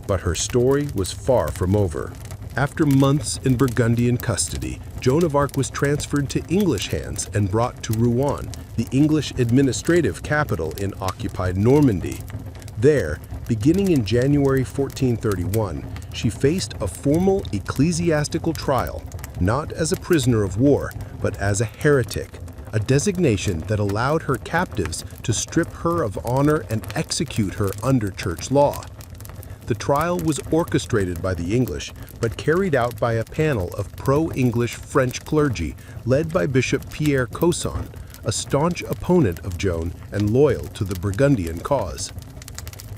[SPEAKER 1] But her story was far from over. After months in Burgundian custody, Joan of Arc was transferred to English hands and brought to Rouen, the English administrative capital in occupied Normandy. There, beginning in January 1431, she faced a formal ecclesiastical trial, not as a prisoner of war, but as a heretic, a designation that allowed her captives to strip her of honor and execute her under church law. The trial was orchestrated by the English, but carried out by a panel of pro-English French clergy led by Bishop Pierre Cosson, a staunch opponent of Joan and loyal to the Burgundian cause.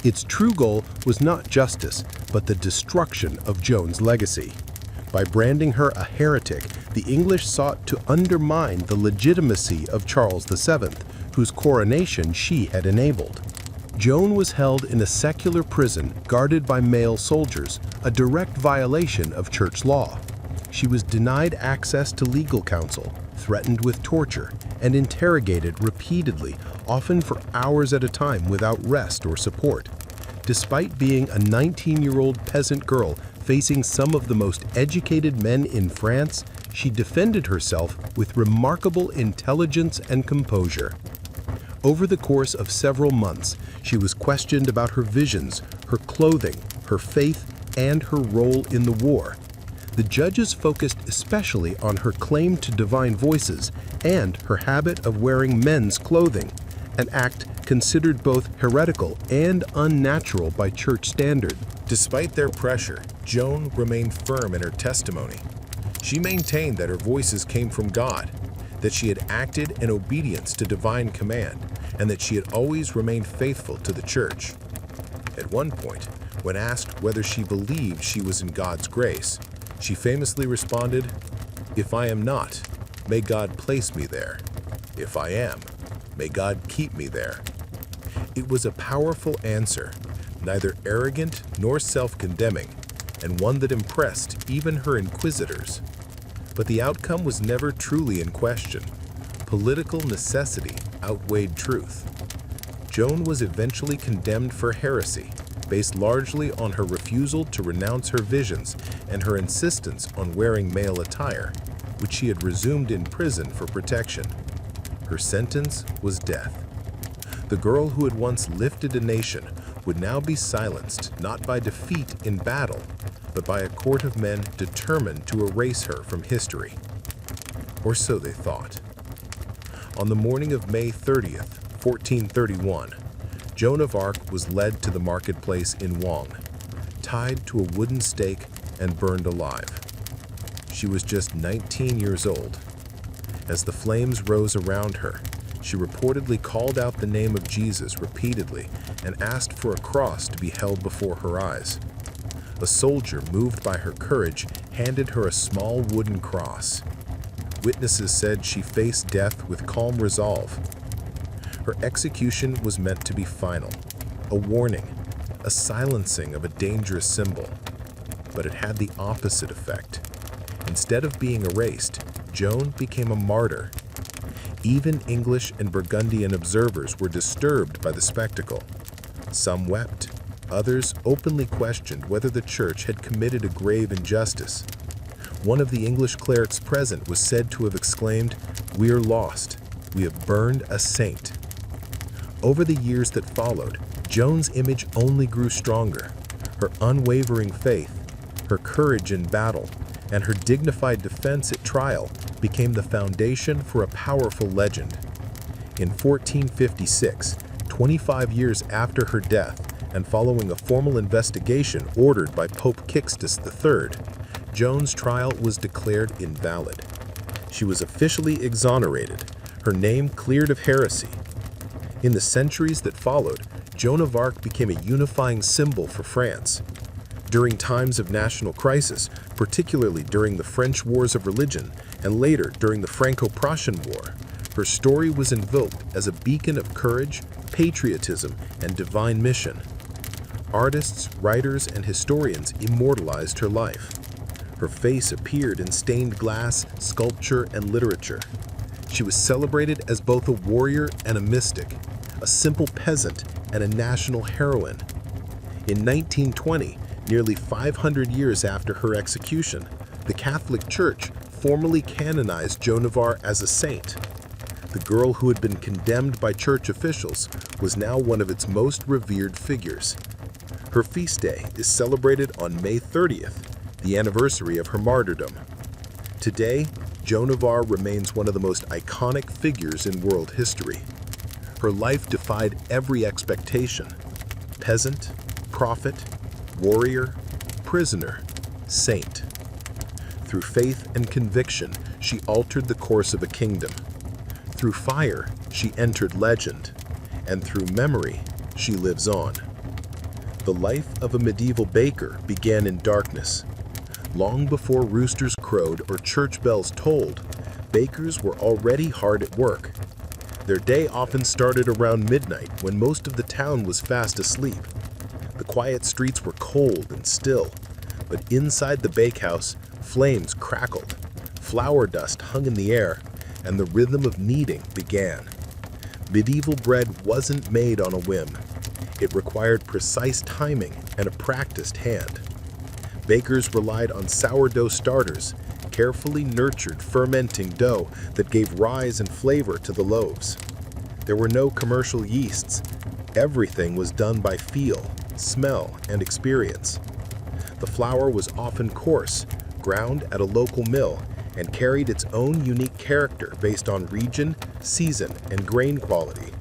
[SPEAKER 1] Its true goal was not justice, but the destruction of Joan's legacy. By branding her a heretic, the English sought to undermine the legitimacy of Charles VII, whose coronation she had enabled. Joan was held in a secular prison guarded by male soldiers, a direct violation of church law. She was denied access to legal counsel, threatened with torture, and interrogated repeatedly, often for hours at a time without rest or support. Despite being a 19-year-old peasant girl facing some of the most educated men in France, she defended herself with remarkable intelligence and composure. Over the course of several months, she was questioned about her visions, her clothing, her faith, and her role in the war. The judges focused especially on her claim to divine voices and her habit of wearing men's clothing, an act considered both heretical and unnatural by church standard.
[SPEAKER 4] Despite their pressure, Joan remained firm in her testimony. She maintained that her voices came from God, that she had acted in obedience to divine command, and that she had always remained faithful to the church. At one point, when asked whether she believed she was in God's grace, she famously responded, "If I am not, may God place me there. If I am, may God keep me there." It was a powerful answer, neither arrogant nor self-condemning, and one that impressed even her inquisitors. But the outcome was never truly in question. Political necessity outweighed truth. Joan was eventually condemned for heresy, based largely on her refusal to renounce her visions and her insistence on wearing male attire, which she had resumed in prison for protection. Her sentence was death. The girl who had once lifted a nation would now be silenced not by defeat in battle, but by a court of men determined to erase her from history. Or so they thought. On the morning of May 30th, 1431, Joan of Arc was led to the marketplace in Rouen, tied to a wooden stake and burned alive. She was just 19 years old. As the flames rose around her, she reportedly called out the name of Jesus repeatedly and asked for a cross to be held before her eyes. A soldier, moved by her courage, handed her a small wooden cross. Witnesses said she faced death with calm resolve. Her execution was meant to be final, a warning, a silencing of a dangerous symbol. But it had the opposite effect. Instead of being erased, Joan became a martyr. Even English and Burgundian observers were disturbed by the spectacle. Some wept. Others openly questioned whether the church had committed a grave injustice. One of the English clerics present was said to have exclaimed, "We are lost. We have burned a saint." Over the years that followed, Joan's image only grew stronger.
[SPEAKER 1] Her unwavering faith, her courage in battle, and her dignified defense at trial became the foundation for a powerful legend. In 1456, 25 years after her death, and following a formal investigation ordered by Pope Sixtus III, Joan's trial was declared invalid. She was officially exonerated, her name cleared of heresy. In the centuries that followed, Joan of Arc became a unifying symbol for France. During times of national crisis, particularly during the French Wars of Religion and later during the Franco-Prussian War, her story was invoked as a beacon of courage, patriotism, and divine mission. Artists, writers, and historians immortalized her life. Her face appeared in stained glass, sculpture, and literature. She was celebrated as both a warrior and a mystic, a simple peasant and a national heroine. In 1920, nearly 500 years after her execution, the Catholic Church formally canonized Joan of Arc as a saint. The girl who had been condemned by church officials was now one of its most revered figures. Her feast day is celebrated on May 30th, the anniversary of her martyrdom. Today, Joan of Arc remains one of the most iconic figures in world history. Her life defied every expectation. Peasant, prophet, warrior, prisoner, saint. Through faith and conviction, she altered the course of a kingdom. Through fire, she entered legend. And through memory, she lives on. The life of a medieval baker began in darkness. Long before roosters crowed or church bells tolled, bakers were already hard at work. Their day often started around midnight when most of the town was fast asleep. The quiet streets were cold and still, but inside the bakehouse, flames crackled, flour dust hung in the air, and the rhythm of kneading began. Medieval bread wasn't made on a whim. It required precise timing and a practiced hand. Bakers relied on sourdough starters, carefully nurtured fermenting dough that gave rise and flavor to the loaves. There were no commercial yeasts. Everything was done by feel, smell, and experience. The flour was often coarse, ground at a local mill, and carried its own unique character based on region, season, and grain quality.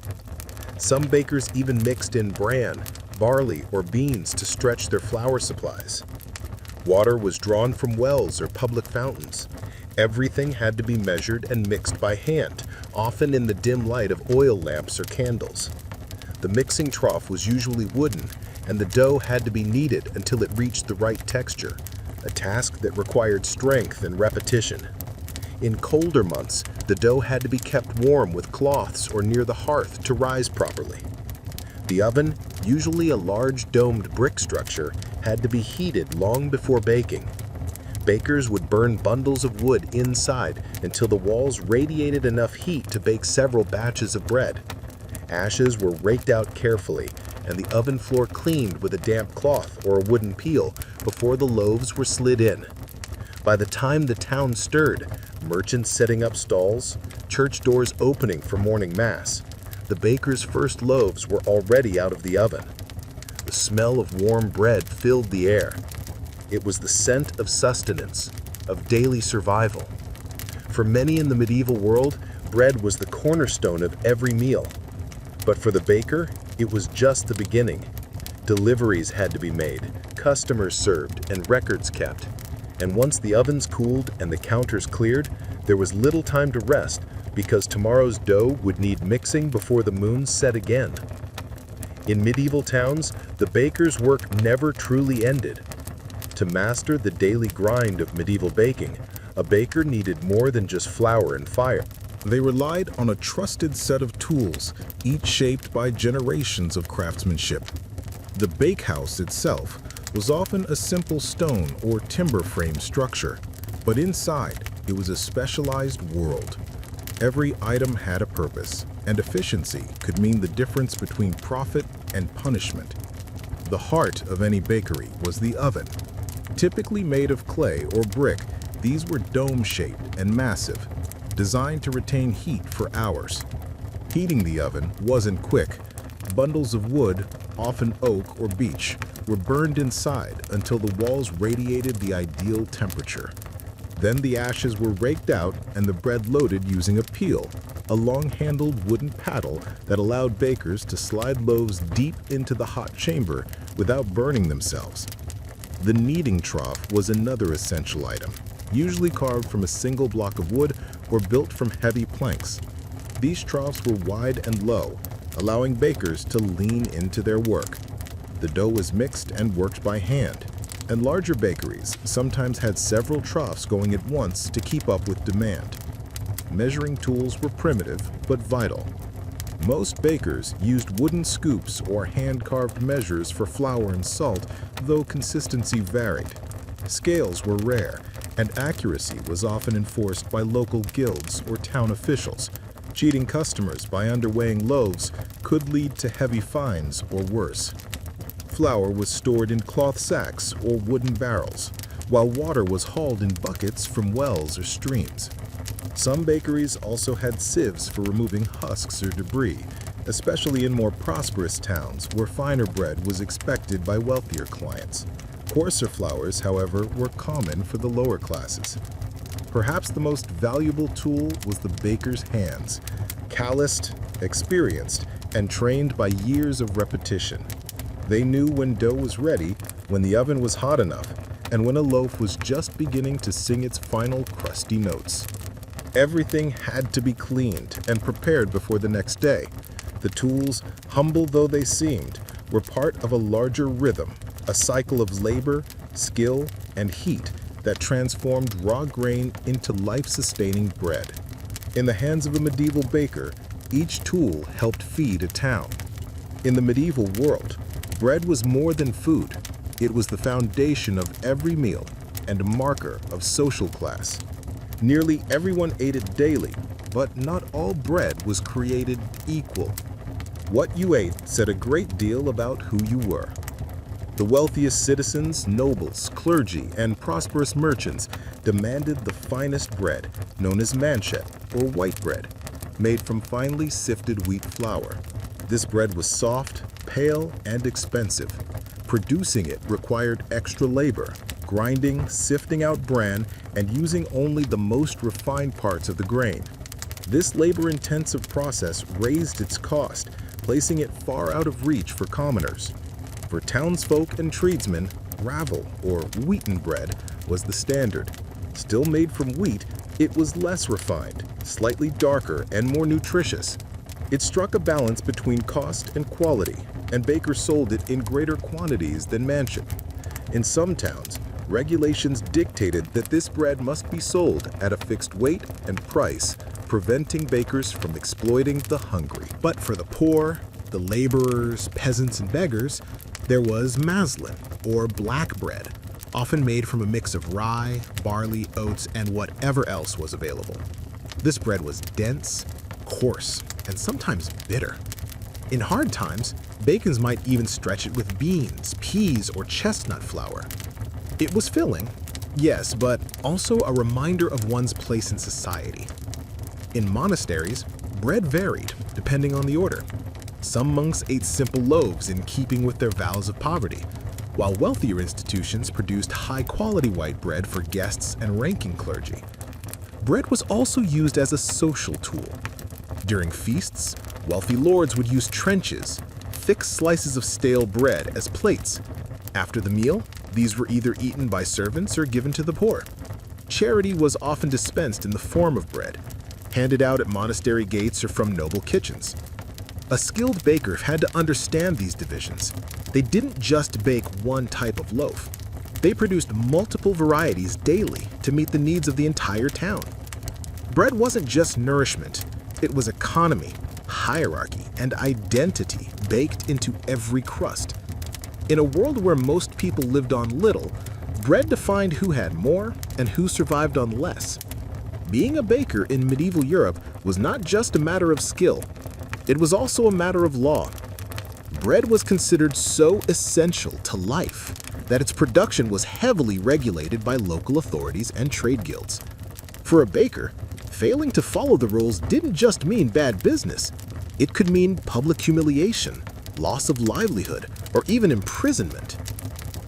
[SPEAKER 1] Some bakers even mixed in bran, barley, or beans to stretch their flour supplies. Water was drawn from wells or public fountains. Everything had to be measured and mixed by hand, often in the dim light of oil lamps or candles. The mixing trough was usually wooden, and the dough had to be kneaded until it reached the right texture, a task that required strength and repetition. In colder months, the dough had to be kept warm with cloths or near the hearth to rise properly. The oven, usually a large domed brick structure, had to be heated long before baking. Bakers would burn bundles of wood inside until the walls radiated enough heat to bake several batches of bread. Ashes were raked out carefully, and the oven floor cleaned with a damp cloth or a wooden peel before the loaves were slid in. By the time the town stirred, merchants setting up stalls, church doors opening for morning mass, the baker's first loaves were already out of the oven. The smell of warm bread filled the air. It was the scent of sustenance, of daily survival. For many in the medieval world, bread was the cornerstone of every meal. But for the baker, it was just the beginning. Deliveries had to be made, customers served, and records kept. And once the ovens cooled and the counters cleared, there was little time to rest because tomorrow's dough would need mixing before the moon set again. In medieval towns, the baker's work never truly ended. To master the daily grind of medieval baking, a baker needed more than just flour and fire.
[SPEAKER 4] They relied on a trusted set of tools, each shaped by generations of craftsmanship. The bakehouse itself was often a simple stone or timber frame structure, but inside it was a specialized world. Every item had a purpose, and efficiency could mean the difference between profit and punishment. The heart of any bakery was the oven. Typically made of clay or brick, these were dome-shaped and massive, designed to retain heat for hours. Heating the oven wasn't quick. Bundles of wood, often oak or beech, were burned inside until the walls radiated the ideal temperature. Then the ashes were raked out and the bread loaded using a peel, a long-handled wooden paddle that allowed bakers to slide loaves deep into the hot chamber without burning themselves. The kneading trough was another essential item, usually carved from a single block of wood or built from heavy planks. These troughs were wide and low, allowing bakers to lean into their work. The dough was mixed and worked by hand, and larger bakeries sometimes had several troughs going at once to keep up with demand. Measuring tools were primitive but vital. Most bakers used wooden scoops or hand-carved measures for flour and salt, though consistency varied. Scales were rare, and accuracy was often enforced by local guilds or town officials. Cheating customers by underweighing loaves could lead to heavy fines or worse. Flour was stored in cloth sacks or wooden barrels, while water was hauled in buckets from wells or streams. Some bakeries also had sieves for removing husks or debris, especially in more prosperous towns where finer bread was expected by wealthier clients. Coarser flours, however, were common for the lower classes. Perhaps the most valuable tool was the baker's hands, calloused, experienced, and trained by years of repetition. They knew when dough was ready, when the oven was hot enough, and when a loaf was just beginning to sing its final crusty notes. Everything had to be cleaned and prepared before the next day. The tools, humble though they seemed, were part of a larger rhythm, a cycle of labor, skill, and heat that transformed raw grain into life-sustaining bread. In the hands of a medieval baker, each tool helped feed a town. In the medieval world, bread was more than food. It was the foundation of every meal and a marker of social class. Nearly everyone ate it daily, but not all bread was created equal. What you ate said a great deal about who you were. The wealthiest citizens, nobles, clergy, and prosperous merchants demanded the finest bread, known as manchet or white bread, made from finely sifted wheat flour. This bread was soft, pale, and expensive. Producing it required extra labor, grinding, sifting out bran, and using only the most refined parts of the grain. This labor-intensive process raised its cost, placing it far out of reach for commoners. For townsfolk and tradesmen, ravel, or wheaten bread, was the standard. Still made from wheat, it was less refined, slightly darker, and more nutritious. It struck a balance between cost and quality, and bakers sold it in greater quantities than manchet. In some towns, regulations dictated that this bread must be sold at a fixed weight and price, preventing bakers from exploiting the hungry.
[SPEAKER 6] But for the poor, the laborers, peasants, and beggars, there was maslin, or black bread, often made from a mix of rye, barley, oats, and whatever else was available. This bread was dense, coarse, and sometimes bitter. In hard times, bakers might even stretch it with beans, peas, or chestnut flour. It was filling, yes, but also a reminder of one's place in society. In monasteries, bread varied depending on the order. Some monks ate simple loaves in keeping with their vows of poverty, while wealthier institutions produced high-quality white bread for guests and ranking clergy. Bread was also used as a social tool. During feasts, wealthy lords would use trenches, thick slices of stale bread, as plates. After the meal, these were either eaten by servants or given to the poor. Charity was often dispensed in the form of bread, handed out at monastery gates or from noble kitchens. A skilled baker had to understand these divisions. They didn't just bake one type of loaf. They produced multiple varieties daily to meet the needs of the entire town. Bread wasn't just nourishment, it was economy, hierarchy, and identity baked into every crust. In a world where most people lived on little, bread defined who had more and who survived on less. Being a baker in medieval Europe was not just a matter of skill, it was also a matter of law. Bread was considered so essential to life that its production was heavily regulated by local authorities and trade guilds. For a baker, failing to follow the rules didn't just mean bad business, it could mean public humiliation, loss of livelihood, or even imprisonment.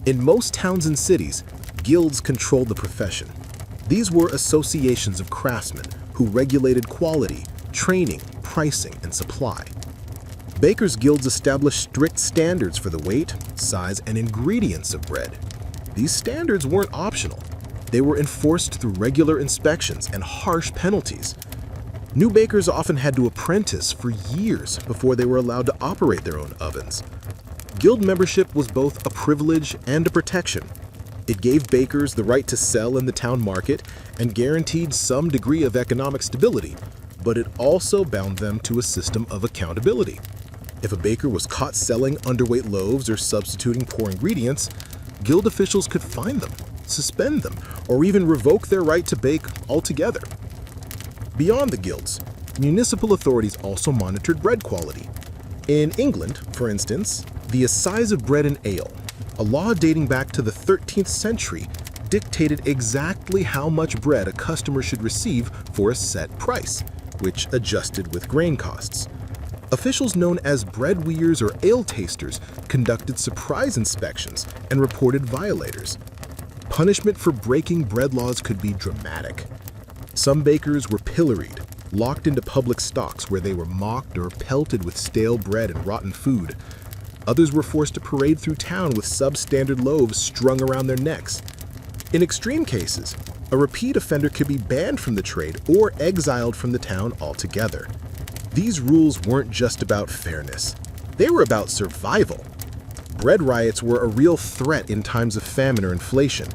[SPEAKER 6] In most towns and cities, guilds controlled the profession. These were associations of craftsmen who regulated quality, training, pricing, and supply. Bakers' guilds established strict standards for the weight, size, and ingredients of bread. These standards weren't optional. They were enforced through regular inspections and harsh penalties. New bakers often had to apprentice for years before they were allowed to operate their own ovens. Guild membership was both a privilege and a protection. It gave bakers the right to sell in the town market and guaranteed some degree of economic stability, but it also bound them to a system of accountability. If a baker was caught selling underweight loaves or substituting poor ingredients, guild officials could fine them, suspend them, or even revoke their right to bake altogether. Beyond the guilds, municipal authorities also monitored bread quality. In England, for instance, the assize of bread and ale, a law dating back to the 13th century, dictated exactly how much bread a customer should receive for a set price, which adjusted with grain costs. Officials known as bread weighers or ale tasters conducted surprise inspections and reported violators. Punishment for breaking bread laws could be dramatic. Some bakers were pilloried, locked into public stocks where they were mocked or pelted with stale bread and rotten food. Others were forced to parade through town with substandard loaves strung around their necks. In extreme cases, a repeat offender could be banned from the trade or exiled from the town altogether. These rules weren't just about fairness. They were about survival. Bread riots were a real threat in times of famine or inflation.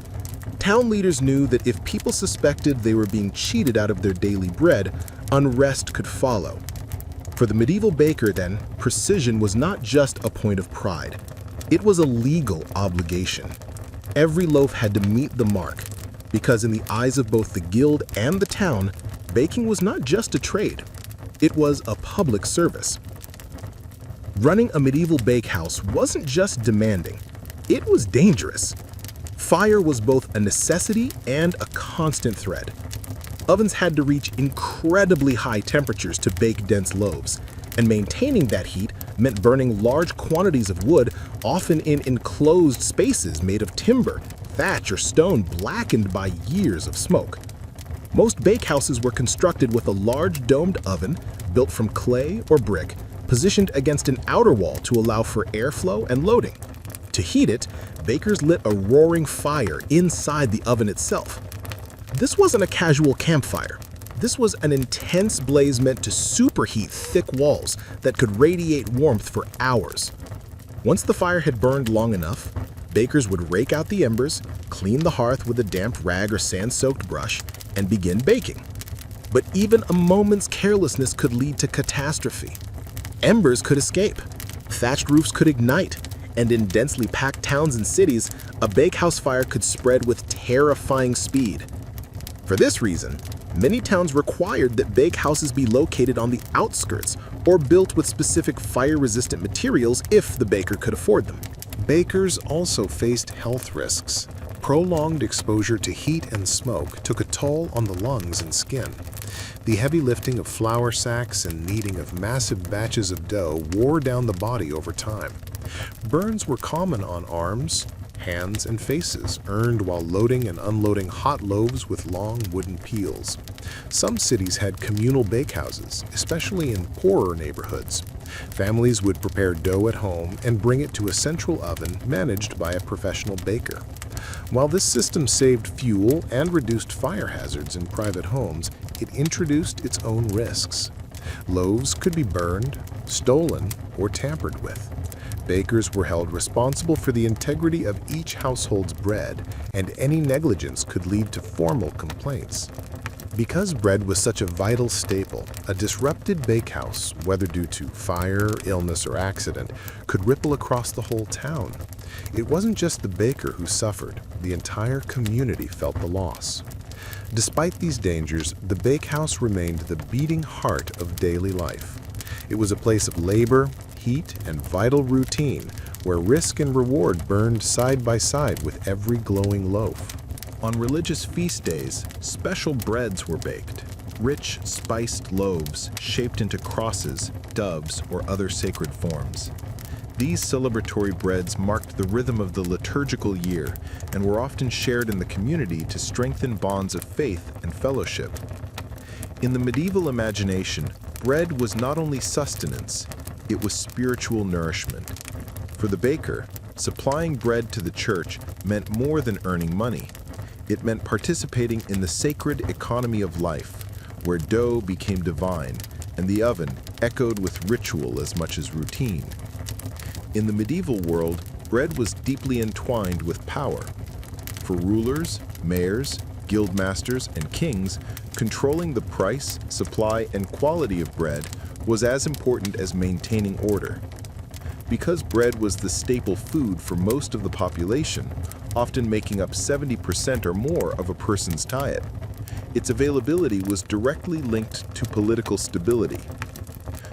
[SPEAKER 6] Town leaders knew that if people suspected they were being cheated out of their daily bread, unrest could follow. For the medieval baker, then, precision was not just a point of pride. It was a legal obligation. Every loaf had to meet the mark, because in the eyes of both the guild and the town, baking was not just a trade. It was a public service. Running a medieval bakehouse wasn't just demanding, it was dangerous. Fire was both a necessity and a constant threat. Ovens had to reach incredibly high temperatures to bake dense loaves, and maintaining that heat meant burning large quantities of wood, often in enclosed spaces made of timber, thatch, or stone blackened by years of smoke. Most bakehouses were constructed with a large domed oven built from clay or brick, positioned against an outer wall to allow for airflow and loading. To heat it, bakers lit a roaring fire inside the oven itself. This wasn't a casual campfire. This was an intense blaze meant to superheat thick walls that could radiate warmth for hours. Once the fire had burned long enough, bakers would rake out the embers, clean the hearth with a damp rag or sand-soaked brush, and begin baking. But even a moment's carelessness could lead to catastrophe. Embers could escape, thatched roofs could ignite, and in densely packed towns and cities, a bakehouse fire could spread with terrifying speed. For this reason, many towns required that bakehouses be located on the outskirts or built with specific fire-resistant materials if the baker could afford them.
[SPEAKER 3] Bakers also faced health risks. Prolonged exposure to heat and smoke took a toll on the lungs and skin. The heavy lifting of flour sacks and kneading of massive batches of dough wore down the body over time. Burns were common on arms, hands, and faces, earned while loading and unloading hot loaves with long wooden peels. Some cities had communal bakehouses, especially in poorer neighborhoods. Families would prepare dough at home and bring it to a central oven managed by a professional baker. While this system saved fuel and reduced fire hazards in private homes, it introduced its own risks. Loaves could be burned, stolen, or tampered with. Bakers were held responsible for the integrity of each household's bread, and any negligence could lead to formal complaints. Because bread was such a vital staple, a disrupted bakehouse, whether due to fire, illness, or accident, could ripple across the whole town. It wasn't just the baker who suffered, the entire community felt the loss. Despite these dangers, the bakehouse remained the beating heart of daily life. It was a place of labor, heat, and vital routine, where risk and reward burned side by side with every glowing loaf.
[SPEAKER 1] On religious feast days, special breads were baked, rich, spiced loaves shaped into crosses, doves, or other sacred forms.
[SPEAKER 4] These celebratory breads marked the rhythm of the liturgical year and were often shared in the community to strengthen bonds of faith and fellowship. In the medieval imagination, bread was not only sustenance, it was spiritual nourishment. For the baker, supplying bread to the church meant more than earning money. It meant participating in the sacred economy of life, where dough became divine and the oven echoed with ritual as much as routine. In the medieval world, bread was deeply entwined with power. For rulers, mayors, guildmasters, and kings, controlling the price, supply, and quality of bread was as important as maintaining order. Because bread was the staple food for most of the population, often making up 70% or more of a person's diet, its availability was directly linked to political stability.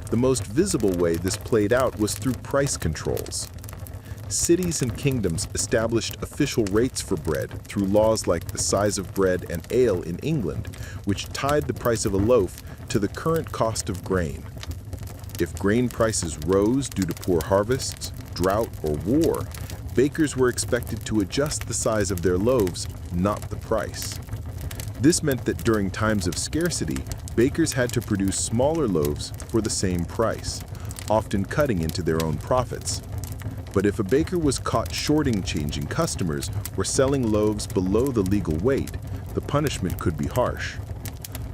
[SPEAKER 4] The most visible way this played out was through price controls. Cities and kingdoms established official rates for bread through laws like the size of bread and ale in England, which tied the price of a loaf to the current cost of grain. If grain prices rose due to poor harvests, drought, or war, bakers were expected to adjust the size of their loaves, not the price. This meant that during times of scarcity, bakers had to produce smaller loaves for the same price, often cutting into their own profits. But if a baker was caught shorting-changing customers or selling loaves below the legal weight, the punishment could be harsh.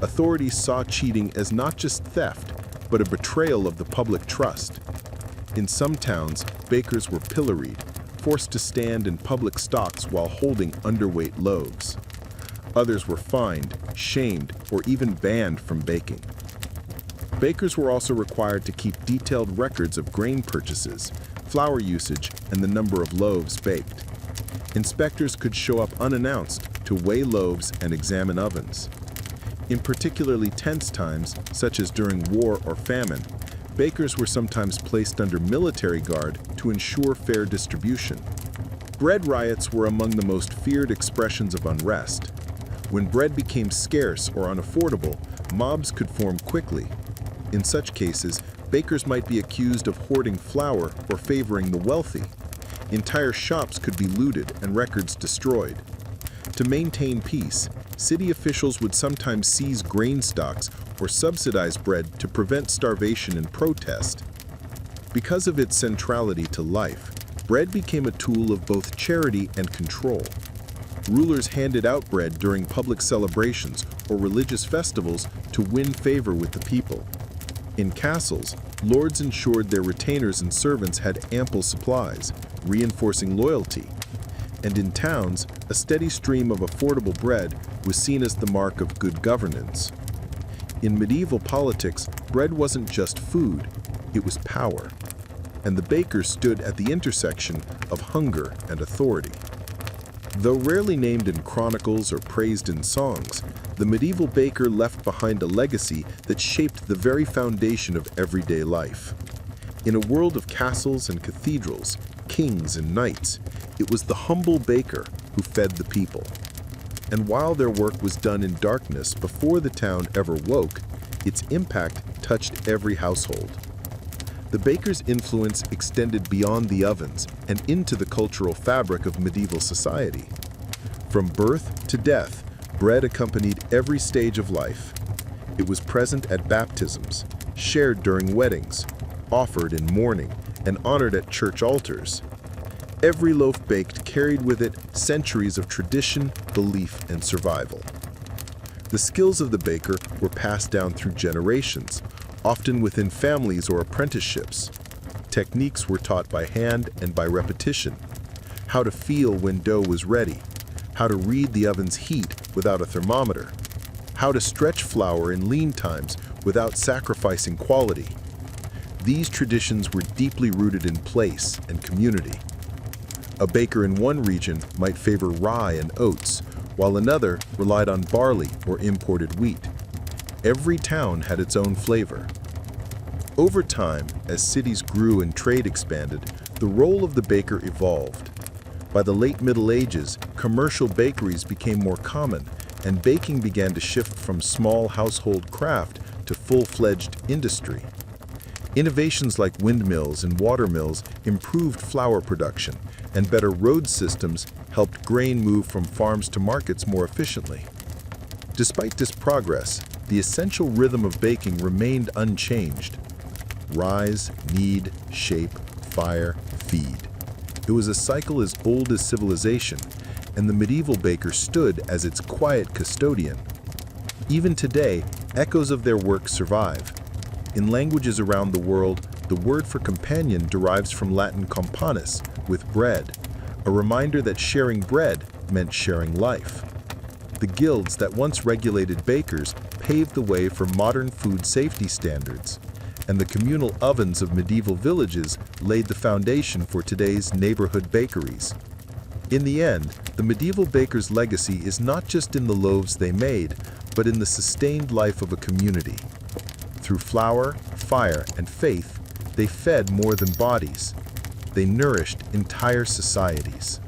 [SPEAKER 4] Authorities saw cheating as not just theft, but a betrayal of the public trust. In some towns, bakers were pilloried, forced to stand in public stocks while holding underweight loaves. Others were fined, shamed, or even banned from baking. Bakers were also required to keep detailed records of grain purchases, flour usage, and the number of loaves baked. Inspectors could show up unannounced to weigh loaves and examine ovens. In particularly tense times, such as during war or famine, bakers were sometimes placed under military guard to ensure fair distribution. Bread riots were among the most feared expressions of unrest. When bread became scarce or unaffordable, mobs could form quickly. In such cases, bakers might be accused of hoarding flour or favoring the wealthy. Entire shops could be looted and records destroyed. To maintain peace, city officials would sometimes seize grain stocks or subsidize bread to prevent starvation and protest. Because of its centrality to life, bread became a tool of both charity and control. Rulers handed out bread during public celebrations or religious festivals to win favor with the people. In castles, lords ensured their retainers and servants had ample supplies, reinforcing loyalty. And in towns, a steady stream of affordable bread was seen as the mark of good governance. In medieval politics, bread wasn't just food, it was power. And the baker stood at the intersection of hunger and authority. Though rarely named in chronicles or praised in songs, the medieval baker left behind a legacy that shaped the very foundation of everyday life. In a world of castles and cathedrals, kings and knights, it was the humble baker who fed the people. And while their work was done in darkness before the town ever woke, its impact touched every household. The baker's influence extended beyond the ovens and into the cultural fabric of medieval society. From birth to death, bread accompanied every stage of life. It was present at baptisms, shared during weddings, offered in mourning, and honored at church altars. Every loaf baked carried with it centuries of tradition, belief, and survival. The skills of the baker were passed down through generations, often within families or apprenticeships. Techniques were taught by hand and by repetition. How to feel when dough was ready, how to read the oven's heat without a thermometer, how to stretch flour in lean times without sacrificing quality. These traditions were deeply rooted in place and community. A baker in one region might favor rye and oats, while another relied on barley or imported wheat. Every town had its own flavor. Over time, as cities grew and trade expanded, the role of the baker evolved. By the late Middle Ages, commercial bakeries became more common, and baking began to shift from small household craft to full-fledged industry.
[SPEAKER 1] Innovations like windmills and water mills improved flour production, and better road systems helped grain move from farms to markets more efficiently. Despite this progress, the essential rhythm of baking remained unchanged. Rise, knead, shape, fire, feed. It was a cycle as old as civilization, and the medieval baker stood as its quiet custodian. Even today, echoes of their work survive. In languages around the world, the word for companion derives from Latin companus, with bread, a reminder that sharing bread meant sharing life. The guilds that once regulated bakers paved the way for modern food safety standards, and the communal ovens of medieval villages laid the foundation for today's neighborhood bakeries. In the end, the medieval baker's legacy is not just in the loaves they made, but in the sustained life of a community. Through flour, fire, and faith, they fed more than bodies. They nourished entire societies.